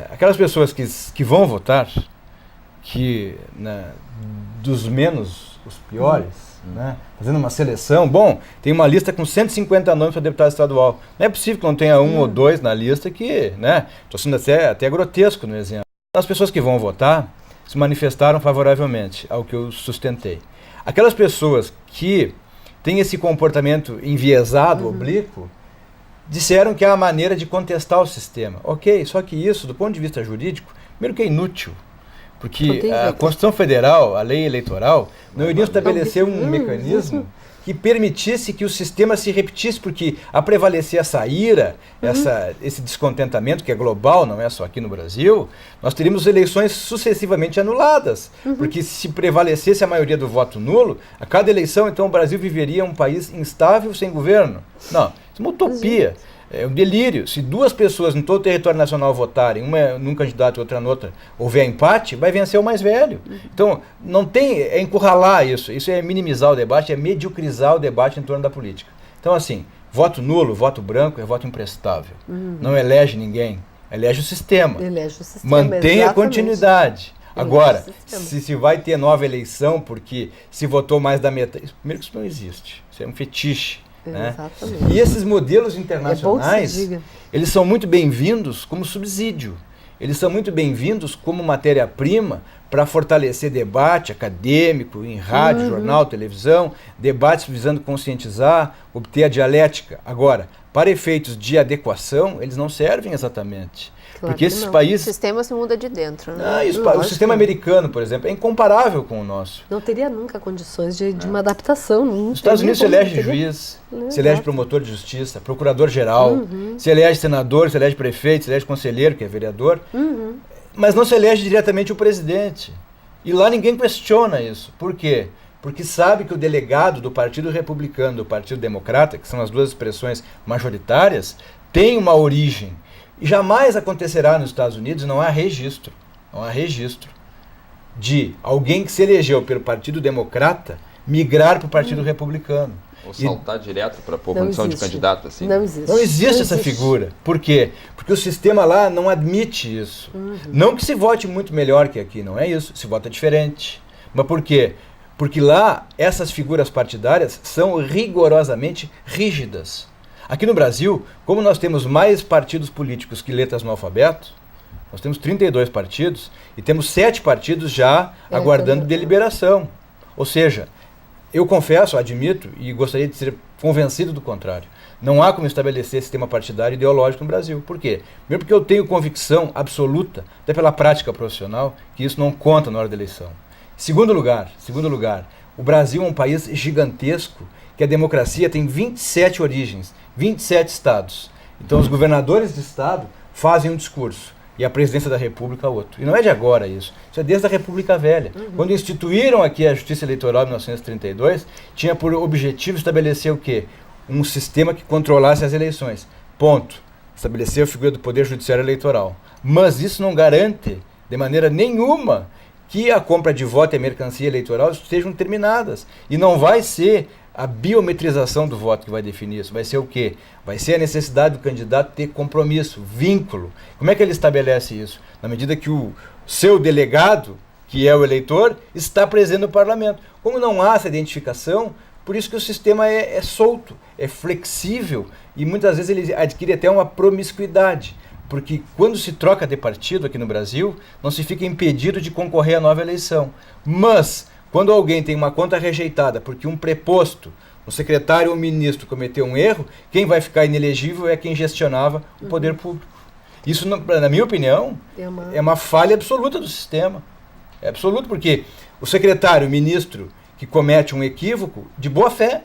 Speaker 2: aquelas pessoas que vão votar, dos menos os piores, né? Fazendo uma seleção, tem uma lista com 150 nomes para deputado estadual. Não é possível que não tenha 1 ou 2 na lista que, né? Estou sendo até grotesco no exemplo. As pessoas que vão votar se manifestaram favoravelmente ao que eu sustentei. Aquelas pessoas que têm esse comportamento enviesado, oblíquo, disseram que há a maneira de contestar o sistema. Ok, só que isso, do ponto de vista jurídico, primeiro que é inútil. Porque a Constituição Federal, a lei eleitoral, não iriam estabelecer um mecanismo que permitisse que o sistema se repetisse, porque a prevalecer essa ira, esse descontentamento que é global, não é só aqui no Brasil, nós teríamos eleições sucessivamente anuladas, porque se prevalecesse a maioria do voto nulo, a cada eleição, então, o Brasil viveria um país instável, sem governo. Não, isso é uma utopia. É um delírio. Se 2 pessoas no todo o território nacional votarem, uma num candidato e outra na outra, houver empate, vai vencer o mais velho. Então, não tem, encurralar isso. Isso é minimizar o debate, é mediocrizar o debate em torno da política. Então, assim, voto nulo, voto branco é voto imprestável. Não elege ninguém, elege o sistema. Mantém a continuidade. Agora, se vai ter nova eleição porque se votou mais da metade... Primeiro que isso não existe. Isso é um fetiche. Né? E esses modelos internacionais, eles são muito bem-vindos como subsídio. Eles são muito bem-vindos como matéria-prima para fortalecer debate acadêmico, em rádio, jornal, televisão, debates visando conscientizar, obter a dialética. Agora, para efeitos de adequação, eles não servem exatamente.
Speaker 1: Claro,
Speaker 2: porque esses países...
Speaker 1: O sistema se muda de dentro. Né?
Speaker 2: O sistema americano, por exemplo, é incomparável com o nosso.
Speaker 3: Não teria nunca condições de uma adaptação.
Speaker 2: Nos Estados Unidos se elege juiz, se elege promotor de justiça, procurador-geral, se elege senador, se elege prefeito, se elege conselheiro, que é vereador, mas não se elege diretamente o presidente. E lá ninguém questiona isso. Por quê? Porque sabe que o delegado do Partido Republicano, do Partido Democrata, que são as 2 expressões majoritárias, tem uma origem. E jamais acontecerá nos Estados Unidos, não há registro de alguém que se elegeu pelo Partido Democrata migrar para o Partido Republicano.
Speaker 4: Ou saltar direto para a condição de candidato, assim?
Speaker 3: Não existe.
Speaker 2: Não existe essa figura. Por quê? Porque o sistema lá não admite isso. Não que se vote muito melhor que aqui, não é isso. Se vota diferente. Mas por quê? Porque lá essas figuras partidárias são rigorosamente rígidas. Aqui no Brasil, como nós temos mais partidos políticos que letras no alfabeto, nós temos 32 partidos e temos 7 partidos já aguardando deliberação. Ou seja, eu confesso, admito e gostaria de ser convencido do contrário. Não há como estabelecer sistema partidário ideológico no Brasil. Por quê? Primeiro porque eu tenho convicção absoluta, até pela prática profissional, que isso não conta na hora da eleição. Segundo lugar, o Brasil é um país gigantesco, que a democracia tem 27 origens, 27 estados. Então os governadores de estado fazem um discurso e a presidência da República outro. E não é de agora isso é desde a República Velha. Quando instituíram aqui a Justiça Eleitoral em 1932, tinha por objetivo estabelecer o quê? Um sistema que controlasse as eleições. Ponto. Estabelecer a figura do Poder Judiciário Eleitoral. Mas isso não garante, de maneira nenhuma, que a compra de voto e a mercancia eleitoral estejam terminadas. E não vai ser a biometrização do voto que vai definir isso. Vai ser o quê? Vai ser a necessidade do candidato ter compromisso, vínculo. Como é que ele estabelece isso? Na medida que o seu delegado, que é o eleitor, está presente no parlamento. Como não há essa identificação, por isso que o sistema é solto, é flexível e muitas vezes ele adquire até uma promiscuidade. Porque quando se troca de partido aqui no Brasil, não se fica impedido de concorrer à nova eleição. Mas, quando alguém tem uma conta rejeitada porque um preposto, um secretário ou um ministro cometeu um erro, quem vai ficar inelegível é quem gestionava o poder público. Isso, na minha opinião, é uma falha absoluta do sistema. É absoluto porque o secretário, o ministro, que comete um equívoco, de boa fé,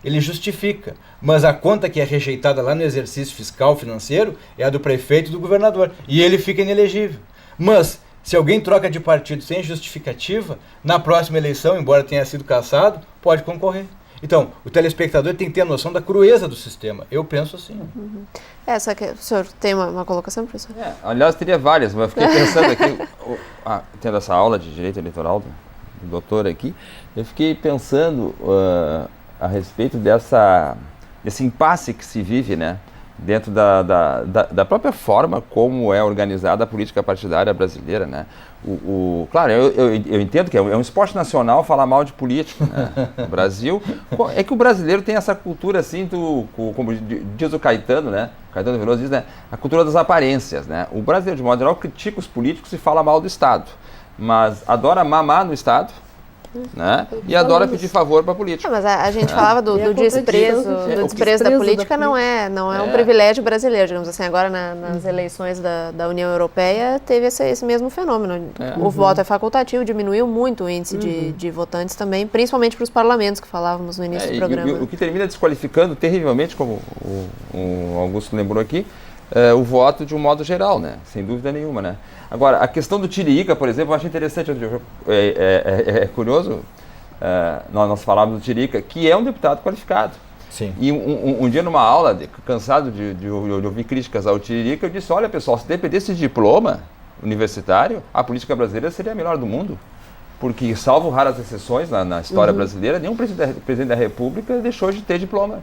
Speaker 2: ele justifica. Mas a conta que é rejeitada lá no exercício fiscal financeiro é a do prefeito e do governador. E ele fica inelegível. Mas, se alguém troca de partido sem justificativa, na próxima eleição, embora tenha sido cassado, pode concorrer. Então, o telespectador tem que ter a noção da crueza do sistema. Eu penso assim.
Speaker 1: Só que o senhor tem uma colocação, professor?
Speaker 4: Aliás, teria várias, mas eu fiquei pensando aqui, tendo essa aula de direito eleitoral do doutor aqui, eu fiquei pensando a respeito desse impasse que se vive, né, dentro da própria forma como é organizada a política partidária brasileira, né? Claro, eu entendo que é um esporte nacional falar mal de político, né? No Brasil, é que o brasileiro tem essa cultura assim, como diz o Caetano, né? Caetano Veloso diz, né? A cultura das aparências, né? O brasileiro, de modo geral, critica os políticos e fala mal do Estado, mas adora mamar no Estado, né? E adora pedir favor para a política.
Speaker 1: Mas a gente falava do desprezo da política, não é um privilégio brasileiro, digamos assim. Agora nas eleições da União Europeia teve esse mesmo fenômeno. O voto é facultativo, diminuiu muito o índice de votantes também, principalmente para os parlamentos que falávamos no início do programa.
Speaker 4: O que termina desqualificando terrivelmente, como o Augusto lembrou aqui, o voto de um modo geral, né? Sem dúvida nenhuma, né? Agora, a questão do Tiririca, por exemplo, eu acho interessante, é curioso, nós falávamos do Tiririca, que é um deputado qualificado.
Speaker 2: Sim.
Speaker 4: E um dia numa aula, cansado de ouvir críticas ao Tiririca, eu disse, olha pessoal, se dependesse de diploma universitário, a política brasileira seria a melhor do mundo. Porque, salvo raras exceções na história brasileira, nenhum presidente da República deixou de ter diploma.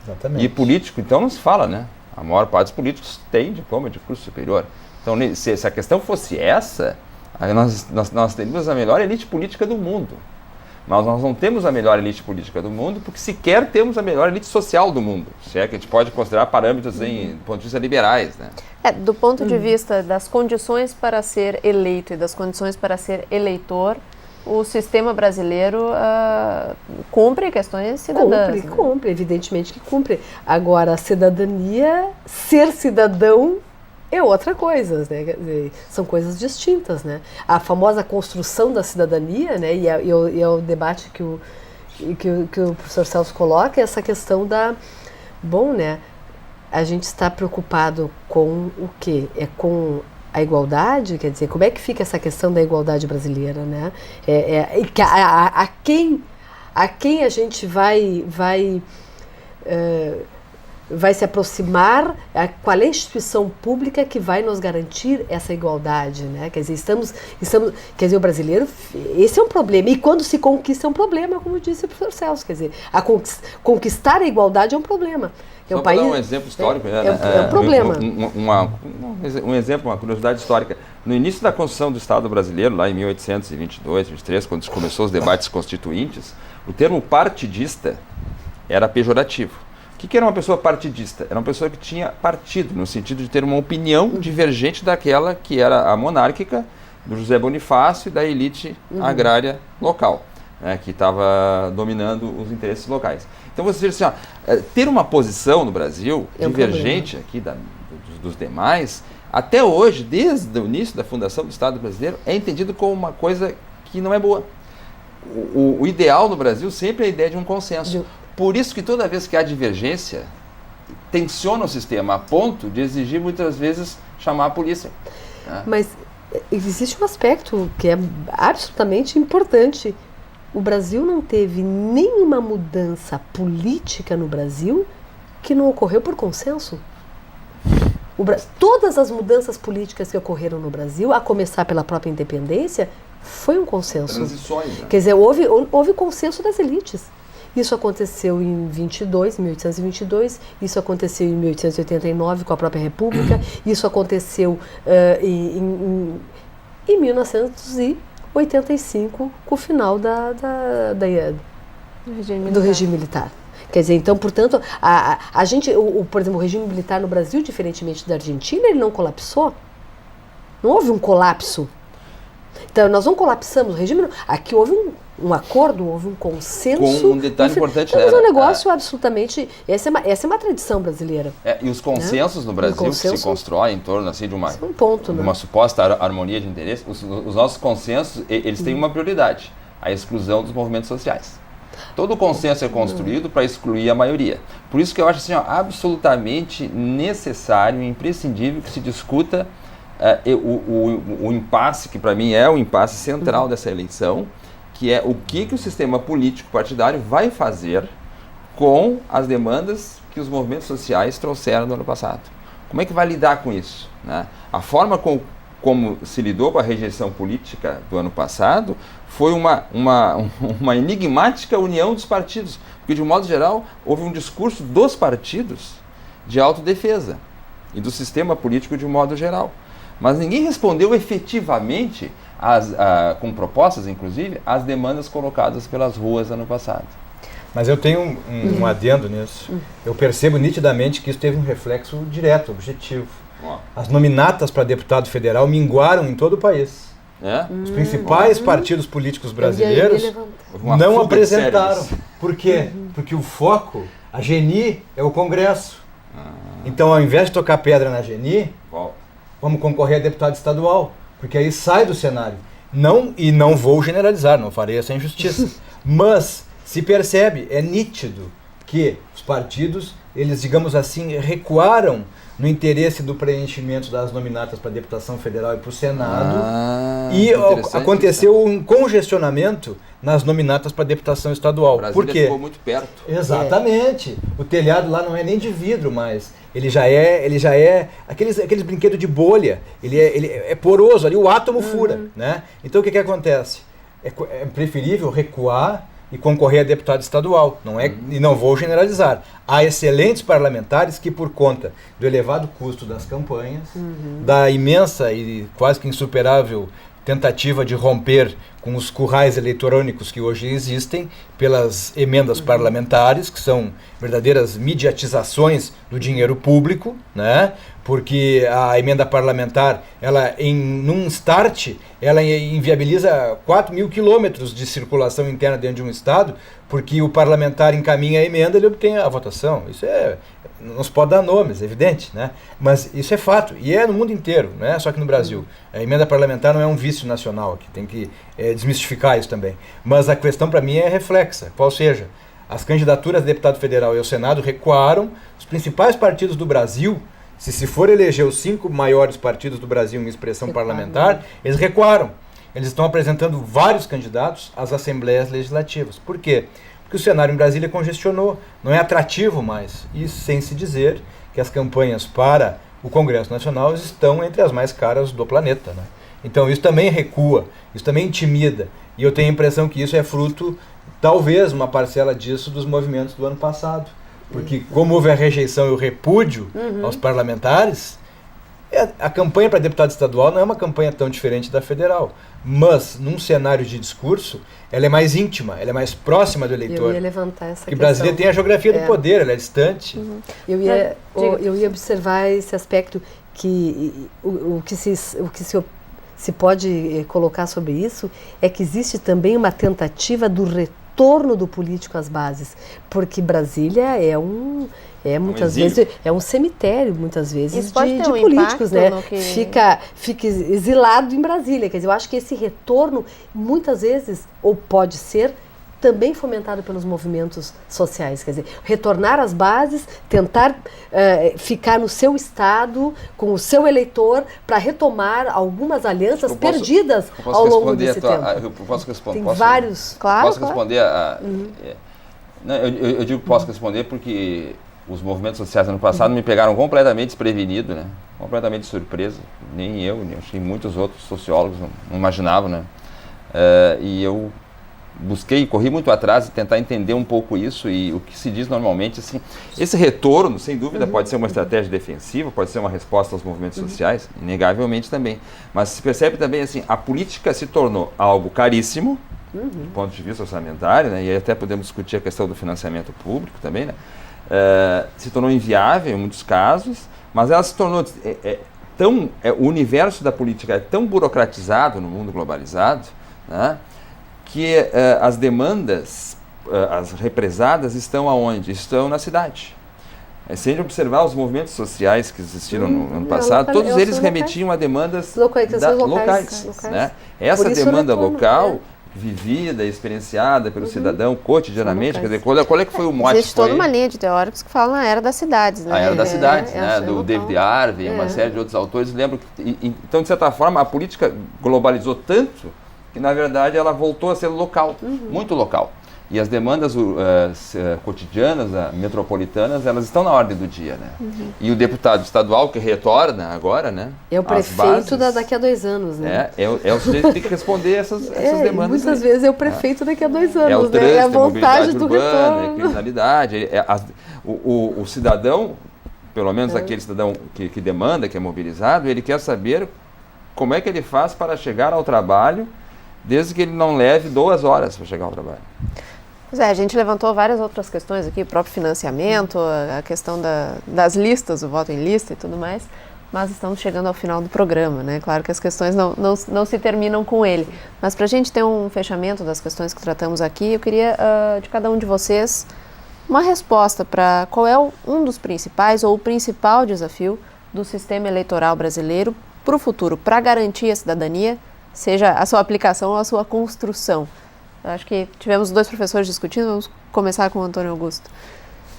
Speaker 2: Exatamente.
Speaker 4: E político, então, não se fala, né? A maior parte dos políticos tem diploma de curso superior. Então, se a questão fosse essa, aí nós teríamos a melhor elite política do mundo. Mas nós não temos a melhor elite política do mundo, porque sequer temos a melhor elite social do mundo. Se é que a gente pode considerar parâmetros do ponto de vista liberais, né?
Speaker 1: Do ponto de vista das condições para ser eleito e das condições para ser eleitor, o sistema brasileiro cumpre questões cidadãs.
Speaker 3: Cumpre, evidentemente que cumpre. Agora, a cidadania, ser cidadão é outra coisa, né? Quer dizer, são coisas distintas, né? A famosa construção da cidadania, né? E é o debate que o professor Celso coloca, é essa questão Bom, né? A gente está preocupado com o quê? É com a igualdade, quer dizer, como é que fica essa questão da igualdade brasileira, né? A quem a gente vai vai se aproximar, qual é a instituição pública que vai nos garantir essa igualdade, né? Quer dizer, quer dizer, o brasileiro, esse é um problema, e quando se conquista é um problema, como disse o professor Celso, quer dizer, conquistar a igualdade é um problema.
Speaker 4: Só para dar um exemplo histórico,
Speaker 3: é um problema.
Speaker 4: Um exemplo, uma curiosidade histórica. No início da construção do Estado brasileiro, lá em 1822, 23, quando começou os debates constituintes, o termo partidista era pejorativo. O que era uma pessoa partidista? Era uma pessoa que tinha partido, no sentido de ter uma opinião divergente daquela que era a monárquica, do José Bonifácio e da elite agrária local, né, que estava dominando os interesses locais. Então você diz assim, ter uma posição no Brasil divergente aqui dos demais, até hoje, desde o início da fundação do Estado brasileiro, é entendido como uma coisa que não é boa. O ideal no Brasil sempre é a ideia de um consenso. Por isso que toda vez que há divergência, tensiona o sistema a ponto de exigir muitas vezes chamar a polícia. Né?
Speaker 3: Mas existe um aspecto que é absolutamente importante. O Brasil não teve nenhuma mudança política no Brasil que não ocorreu por consenso. Todas as mudanças políticas que ocorreram no Brasil, a começar pela própria independência, foi um consenso.
Speaker 4: Transições, né?
Speaker 3: Quer dizer, houve consenso das elites. Isso aconteceu em 1822, isso aconteceu em 1889 com a própria República, isso aconteceu em 1985 com o final do regime militar. Quer dizer, então, portanto, a gente, por exemplo, o regime militar no Brasil, diferentemente da Argentina, ele não colapsou. Não houve um colapso. Então, nós não colapsamos o regime. Aqui houve um acordo, houve um consenso.
Speaker 4: Com um detalhe importante,
Speaker 3: mas é um negócio absolutamente... Essa é uma tradição brasileira.
Speaker 4: E os consensos no Brasil que se constrói em torno assim, de uma suposta harmonia de interesse, os nossos consensos, eles têm uma prioridade, a exclusão dos movimentos sociais. Todo consenso é construído para excluir a maioria. Por isso que eu acho assim, absolutamente necessário e imprescindível que se discuta o impasse, que para mim é o impasse central dessa eleição, que é o que o sistema político partidário vai fazer com as demandas que os movimentos sociais trouxeram no ano passado. Como é que vai lidar com isso? Né? A forma como se lidou com a rejeição política do ano passado foi uma enigmática união dos partidos, porque de um modo geral houve um discurso dos partidos de autodefesa e do sistema político de um modo geral. Mas ninguém respondeu efetivamente, com propostas inclusive, às demandas colocadas pelas ruas ano passado.
Speaker 2: Mas eu tenho um adendo nisso. Eu percebo nitidamente que isso teve um reflexo direto, objetivo. As nominatas para deputado federal minguaram em todo o país. Os principais partidos políticos brasileiros não apresentaram. Por quê? Porque o foco, a GENI, é o Congresso. Então, ao invés de tocar pedra na GENI, vamos concorrer a deputado estadual, porque aí sai do cenário. Não vou generalizar, não farei essa injustiça. Mas se percebe, é nítido que os partidos, eles, digamos assim, recuaram no interesse do preenchimento das nominatas para a deputação federal e para o Senado. E aconteceu um congestionamento nas nominatas para a deputação estadual. Por quê?
Speaker 4: Ficou muito perto.
Speaker 2: Exatamente. O telhado lá não é nem de vidro mais. Ele já é aqueles brinquedos de bolha. Ele é poroso, ali o átomo fura. Né? Então o que acontece? É preferível recuar e concorrer a deputado estadual. E não vou generalizar. Há excelentes parlamentares que, por conta do elevado custo das campanhas, da imensa e quase que insuperável tentativa de romper com os currais eletrônicos que hoje existem, pelas emendas parlamentares, que são verdadeiras mediatizações do dinheiro público, né? Porque a emenda parlamentar, num start, ela inviabiliza 4.000 quilômetros de circulação interna dentro de um estado, porque o parlamentar encaminha a emenda, ele obtém a votação. Isso não se pode dar nomes, é evidente, né? Mas isso é fato, e é no mundo inteiro, não é só aqui no Brasil. A emenda parlamentar não é um vício nacional, que tem que desmistificar isso também. Mas a questão para mim é reflexa, qual seja, as candidaturas de deputado federal e ao Senado recuaram, os principais partidos do Brasil, se for eleger os 5 maiores partidos do Brasil em expressão parlamentar, eles recuaram. Eles estão apresentando vários candidatos às assembleias legislativas. Por quê? porque o cenário em Brasília congestionou, não é atrativo mais. E sem se dizer que as campanhas para o Congresso Nacional estão entre as mais caras do planeta, né? Então isso também recua, isso também intimida. E eu tenho a impressão que isso é fruto, talvez, uma parcela disso dos movimentos do ano passado. Porque como houve a rejeição e o repúdio aos parlamentares, a campanha para deputado estadual não é uma campanha tão diferente da federal. Mas, num cenário de discurso, ela é mais íntima, ela é mais próxima do eleitor.
Speaker 3: Eu ia levantar essa
Speaker 2: Porque
Speaker 3: questão.
Speaker 2: Brasília tem a geografia do poder, ela é distante.
Speaker 3: Eu ia observar esse aspecto que o que se pode colocar sobre isso é que existe também uma tentativa do retorno do político às bases, porque Brasília muitas vezes é um cemitério, muitas vezes, de políticos, né? Fica exilado em Brasília. Quer dizer, eu acho que esse retorno muitas vezes, ou pode ser, também fomentado pelos movimentos sociais, quer dizer, retornar às bases, tentar ficar no seu estado, com o seu eleitor, para retomar algumas alianças perdidas ao longo desse tempo.
Speaker 4: Eu posso responder?
Speaker 3: Tem vários,
Speaker 4: claro. Posso responder? Não, eu digo que posso responder porque os movimentos sociais no ano passado me pegaram completamente desprevenido, né? Completamente surpresa. Nem eu, nem acho que muitos outros sociólogos não imaginavam, né? E eu corri muito atrás de tentar entender um pouco isso, e o que se diz normalmente, assim, esse retorno, sem dúvida, pode ser uma estratégia defensiva, pode ser uma resposta aos movimentos sociais, inegavelmente também, mas se percebe também, assim, a política se tornou algo caríssimo, do ponto de vista orçamentário, né, e aí até podemos discutir a questão do financiamento público também, né, se tornou inviável em muitos casos, mas ela se tornou o universo da política é tão burocratizado no mundo globalizado, né, que as demandas, as represadas, estão aonde? Estão na cidade. Se a gente observar os movimentos sociais que existiram no ano passado, todos eles remetiam a demandas locais. Né? Essa demanda local, vivida, experienciada pelo cidadão cotidianamente, quer dizer, qual é que foi o mote?
Speaker 1: Existe toda uma linha de teóricos que falam na era das cidades, né?
Speaker 4: A era das cidades, né? Do David Harvey, uma série de outros autores. Lembro que, então, de certa forma, a política globalizou tanto que, na verdade, ela voltou a ser local, muito local. E as demandas cotidianas, metropolitanas, elas estão na ordem do dia, né? E o deputado estadual que retorna agora, né?
Speaker 3: É o prefeito daqui a 2 anos, né?
Speaker 4: É o sujeito que tem que responder essas demandas.
Speaker 3: Muitas vezes é o prefeito daqui a 2 anos,
Speaker 4: é o trânsito,
Speaker 3: né? É a vontade do
Speaker 4: urbana,
Speaker 3: retorno.
Speaker 4: a criminalidade. O cidadão, pelo menos aquele cidadão que demanda, que é mobilizado, ele quer saber como é que ele faz para chegar ao trabalho, desde que ele não leve 2 horas para chegar ao trabalho.
Speaker 1: Pois é, a gente levantou várias outras questões aqui, o próprio financiamento, a questão das listas, o voto em lista e tudo mais, mas estamos chegando ao final do programa, né? Claro que as questões não se terminam com ele, mas para a gente ter um fechamento das questões que tratamos aqui, eu queria de cada um de vocês uma resposta para qual é um dos principais ou o principal desafio do sistema eleitoral brasileiro para o futuro, para garantir a cidadania, seja a sua aplicação ou a sua construção. Acho que tivemos 2 professores discutindo, vamos começar com o Antônio Augusto.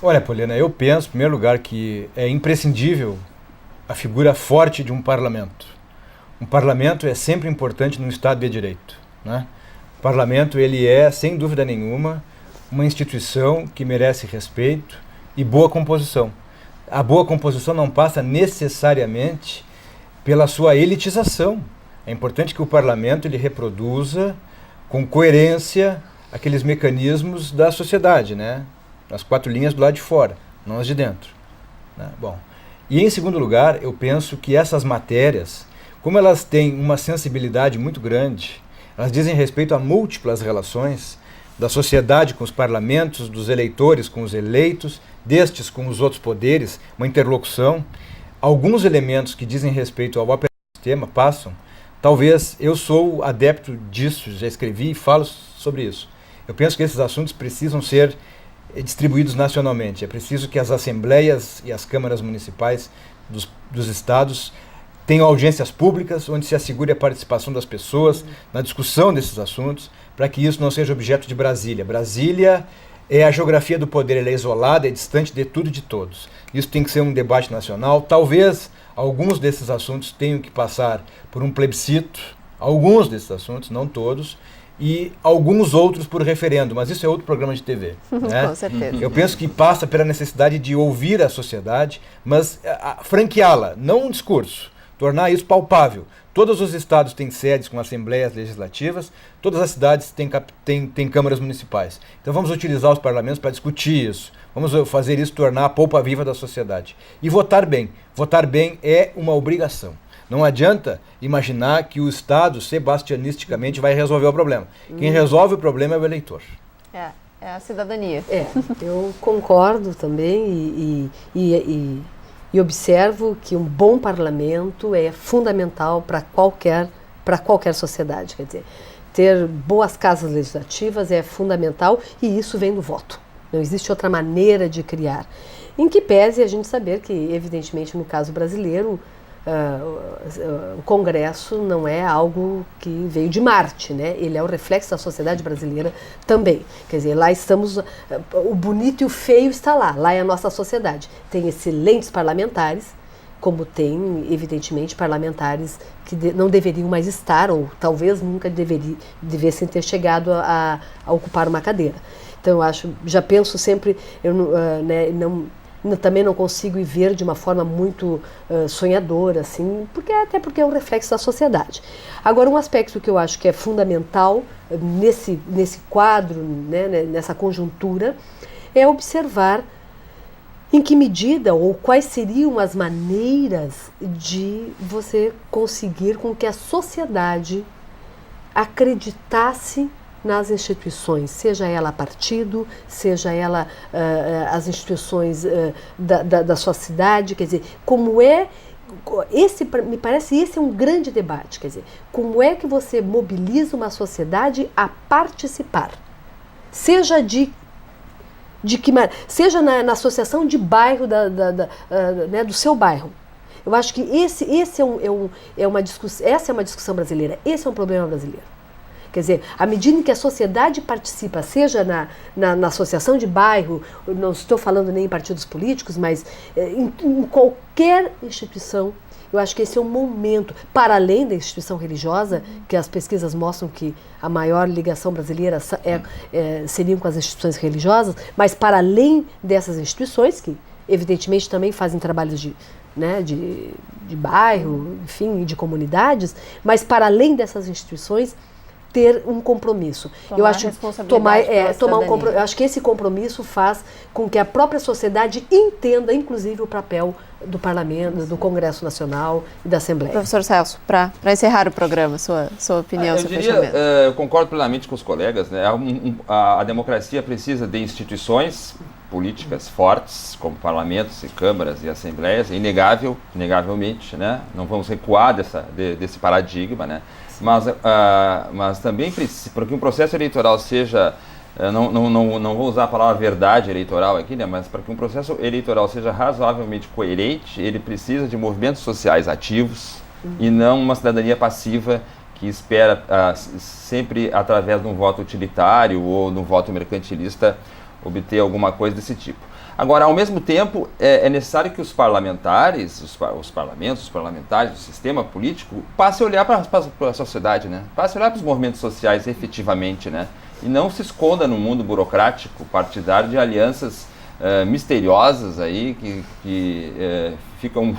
Speaker 2: Olha, Poliana, eu penso, em primeiro lugar, que é imprescindível a figura forte de um parlamento. Um parlamento é sempre importante num Estado de Direito, né? O parlamento, ele é, sem dúvida nenhuma, uma instituição que merece respeito e boa composição. A boa composição não passa necessariamente pela sua elitização. É importante que o parlamento ele reproduza com coerência aqueles mecanismos da sociedade, né? As 4 linhas do lado de fora, não as de dentro, né? Bom, e em segundo lugar, eu penso que essas matérias, como elas têm uma sensibilidade muito grande, elas dizem respeito a múltiplas relações da sociedade com os parlamentos, dos eleitores com os eleitos, destes com os outros poderes, uma interlocução. Alguns elementos que dizem respeito ao próprio sistema passam. Talvez eu sou adepto disso, já escrevi e falo sobre isso. Eu penso que esses assuntos precisam ser distribuídos nacionalmente. É preciso que as assembleias e as câmaras municipais dos estados tenham audiências públicas, onde se assegure a participação das pessoas na discussão desses assuntos, para que isso não seja objeto de Brasília. Brasília é a geografia do poder, ela é isolada, é distante de tudo e de todos. Isso tem que ser um debate nacional. Talvez alguns desses assuntos tenham que passar por um plebiscito alguns desses assuntos, não todos, e alguns outros por referendo, mas isso é outro programa de TV. Né?
Speaker 1: Com certeza.
Speaker 2: Eu penso que passa pela necessidade de ouvir a sociedade, mas franqueá-la, não um discurso, tornar isso palpável. Todos os estados têm sedes com assembleias legislativas, todas as cidades têm câmaras municipais. Então vamos utilizar os parlamentos para discutir isso, vamos fazer isso tornar a polpa viva da sociedade. E votar bem. Votar bem é uma obrigação. Não adianta imaginar que o Estado, sebastianisticamente, vai resolver o problema. Quem resolve o problema é o eleitor.
Speaker 1: É a cidadania.
Speaker 3: Eu concordo também e observo que um bom parlamento é fundamental para qualquer sociedade. Quer dizer, ter boas casas legislativas é fundamental e isso vem do voto. Não existe outra maneira de criar. Em que pese a gente saber que, evidentemente, no caso brasileiro, o Congresso não é algo que veio de Marte, né? Ele é o reflexo da sociedade brasileira também. Quer dizer, lá estamos, o bonito e o feio está lá é a nossa sociedade. Tem excelentes parlamentares, como tem, evidentemente, parlamentares que não deveriam mais estar, ou talvez nunca devessem ter chegado a ocupar uma cadeira. Então, já penso sempre, também não consigo ir ver de uma forma muito sonhadora, assim, porque é um reflexo da sociedade. Agora, um aspecto que eu acho que é fundamental nesse quadro, né, nessa conjuntura, é observar em que medida ou quais seriam as maneiras de você conseguir com que a sociedade acreditasse nas instituições, seja ela partido, seja ela as instituições da sua cidade, quer dizer, me parece esse é um grande debate, quer dizer, como é que você mobiliza uma sociedade a participar, seja seja na associação de bairro né, do seu bairro. Eu acho que essa é uma discussão brasileira, esse é um problema brasileiro. Quer dizer, à medida em que a sociedade participa, seja na associação de bairro, não estou falando nem em partidos políticos, mas em qualquer instituição, eu acho que esse é um momento, para além da instituição religiosa, que as pesquisas mostram que a maior ligação brasileira seriam com as instituições religiosas, mas para além dessas instituições, que evidentemente também fazem trabalhos de bairro, enfim, de comunidades, mas para além dessas instituições, ter um compromisso. Eu acho eu acho que esse compromisso faz com que a própria sociedade entenda, inclusive, o papel do Parlamento, do Congresso Nacional e da Assembleia.
Speaker 1: Professor Celso, para encerrar o programa, sua opinião, seu fechamento.
Speaker 4: Eu concordo plenamente com os colegas, né? A democracia precisa de instituições políticas fortes, como parlamentos e câmaras e assembleias, é inegavelmente, né? Não vamos recuar desse paradigma, né? Mas também para que um processo eleitoral seja, não vou usar a palavra verdade eleitoral aqui, né, mas para que um processo eleitoral seja razoavelmente coerente, ele precisa de movimentos sociais ativos e não uma cidadania passiva que espera sempre através de um voto utilitário ou de um voto mercantilista obter alguma coisa desse tipo. Agora, ao mesmo tempo, é necessário que os parlamentares, os parlamentares, o sistema político, passem a olhar para a sociedade, né? Passem a olhar para os movimentos sociais efetivamente, né? E não se esconda no mundo burocrático, partidário, de alianças misteriosas aí, que ficam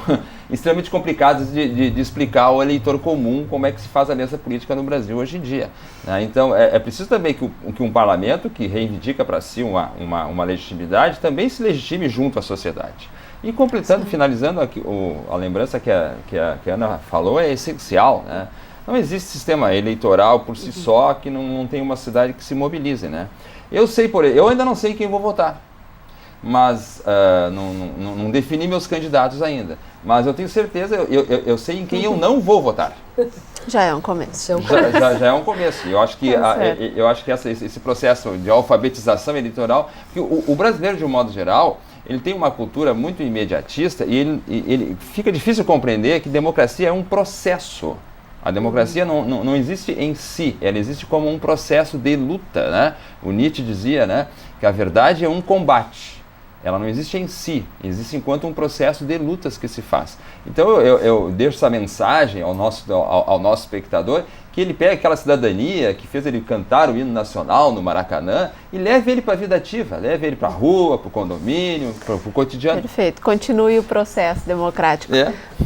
Speaker 4: extremamente complicadas de explicar ao eleitor comum como é que se faz aliança política no Brasil hoje em dia, né? Então é preciso também que um parlamento que reivindica para si uma legitimidade também se legitime junto à sociedade. E completando, finalizando aqui, a lembrança que a Ana falou é essencial, né? Não existe sistema eleitoral por si só que não tem uma cidade que se mobilize, né? Eu ainda não sei quem vou votar, mas não defini meus candidatos ainda. Mas eu tenho certeza, eu sei em quem eu não vou votar.
Speaker 1: Já é um começo.
Speaker 4: Já é um começo. Eu acho que esse processo de alfabetização eleitoral, porque o brasileiro, de um modo geral, ele tem uma cultura muito imediatista e ele fica difícil compreender que democracia é um processo. A democracia não existe em si, ela existe como um processo de luta, né? O Nietzsche dizia, né, que a verdade é um combate. Ela não existe em si, existe enquanto um processo de lutas que se faz. Então eu deixo essa mensagem ao nosso espectador, que ele pegue aquela cidadania que fez ele cantar o hino nacional no Maracanã e leve ele para a vida ativa, leve ele para a rua, para o condomínio, para o cotidiano.
Speaker 1: Perfeito, continue o processo democrático.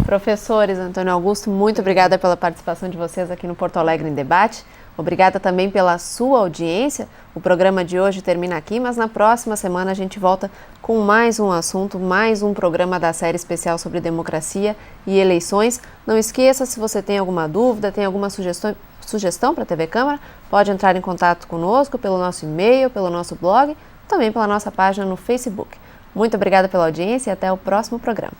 Speaker 1: Professores, Antônio Augusto, muito obrigada pela participação de vocês aqui no Porto Alegre em Debate. Obrigada também pela sua audiência. O programa de hoje termina aqui, mas na próxima semana a gente volta com mais um assunto, mais um programa da série especial sobre democracia e eleições. Não esqueça, se você tem alguma dúvida, tem alguma sugestão para a TV Câmara, pode entrar em contato conosco pelo nosso e-mail, pelo nosso blog, também pela nossa página no Facebook. Muito obrigada pela audiência e até o próximo programa.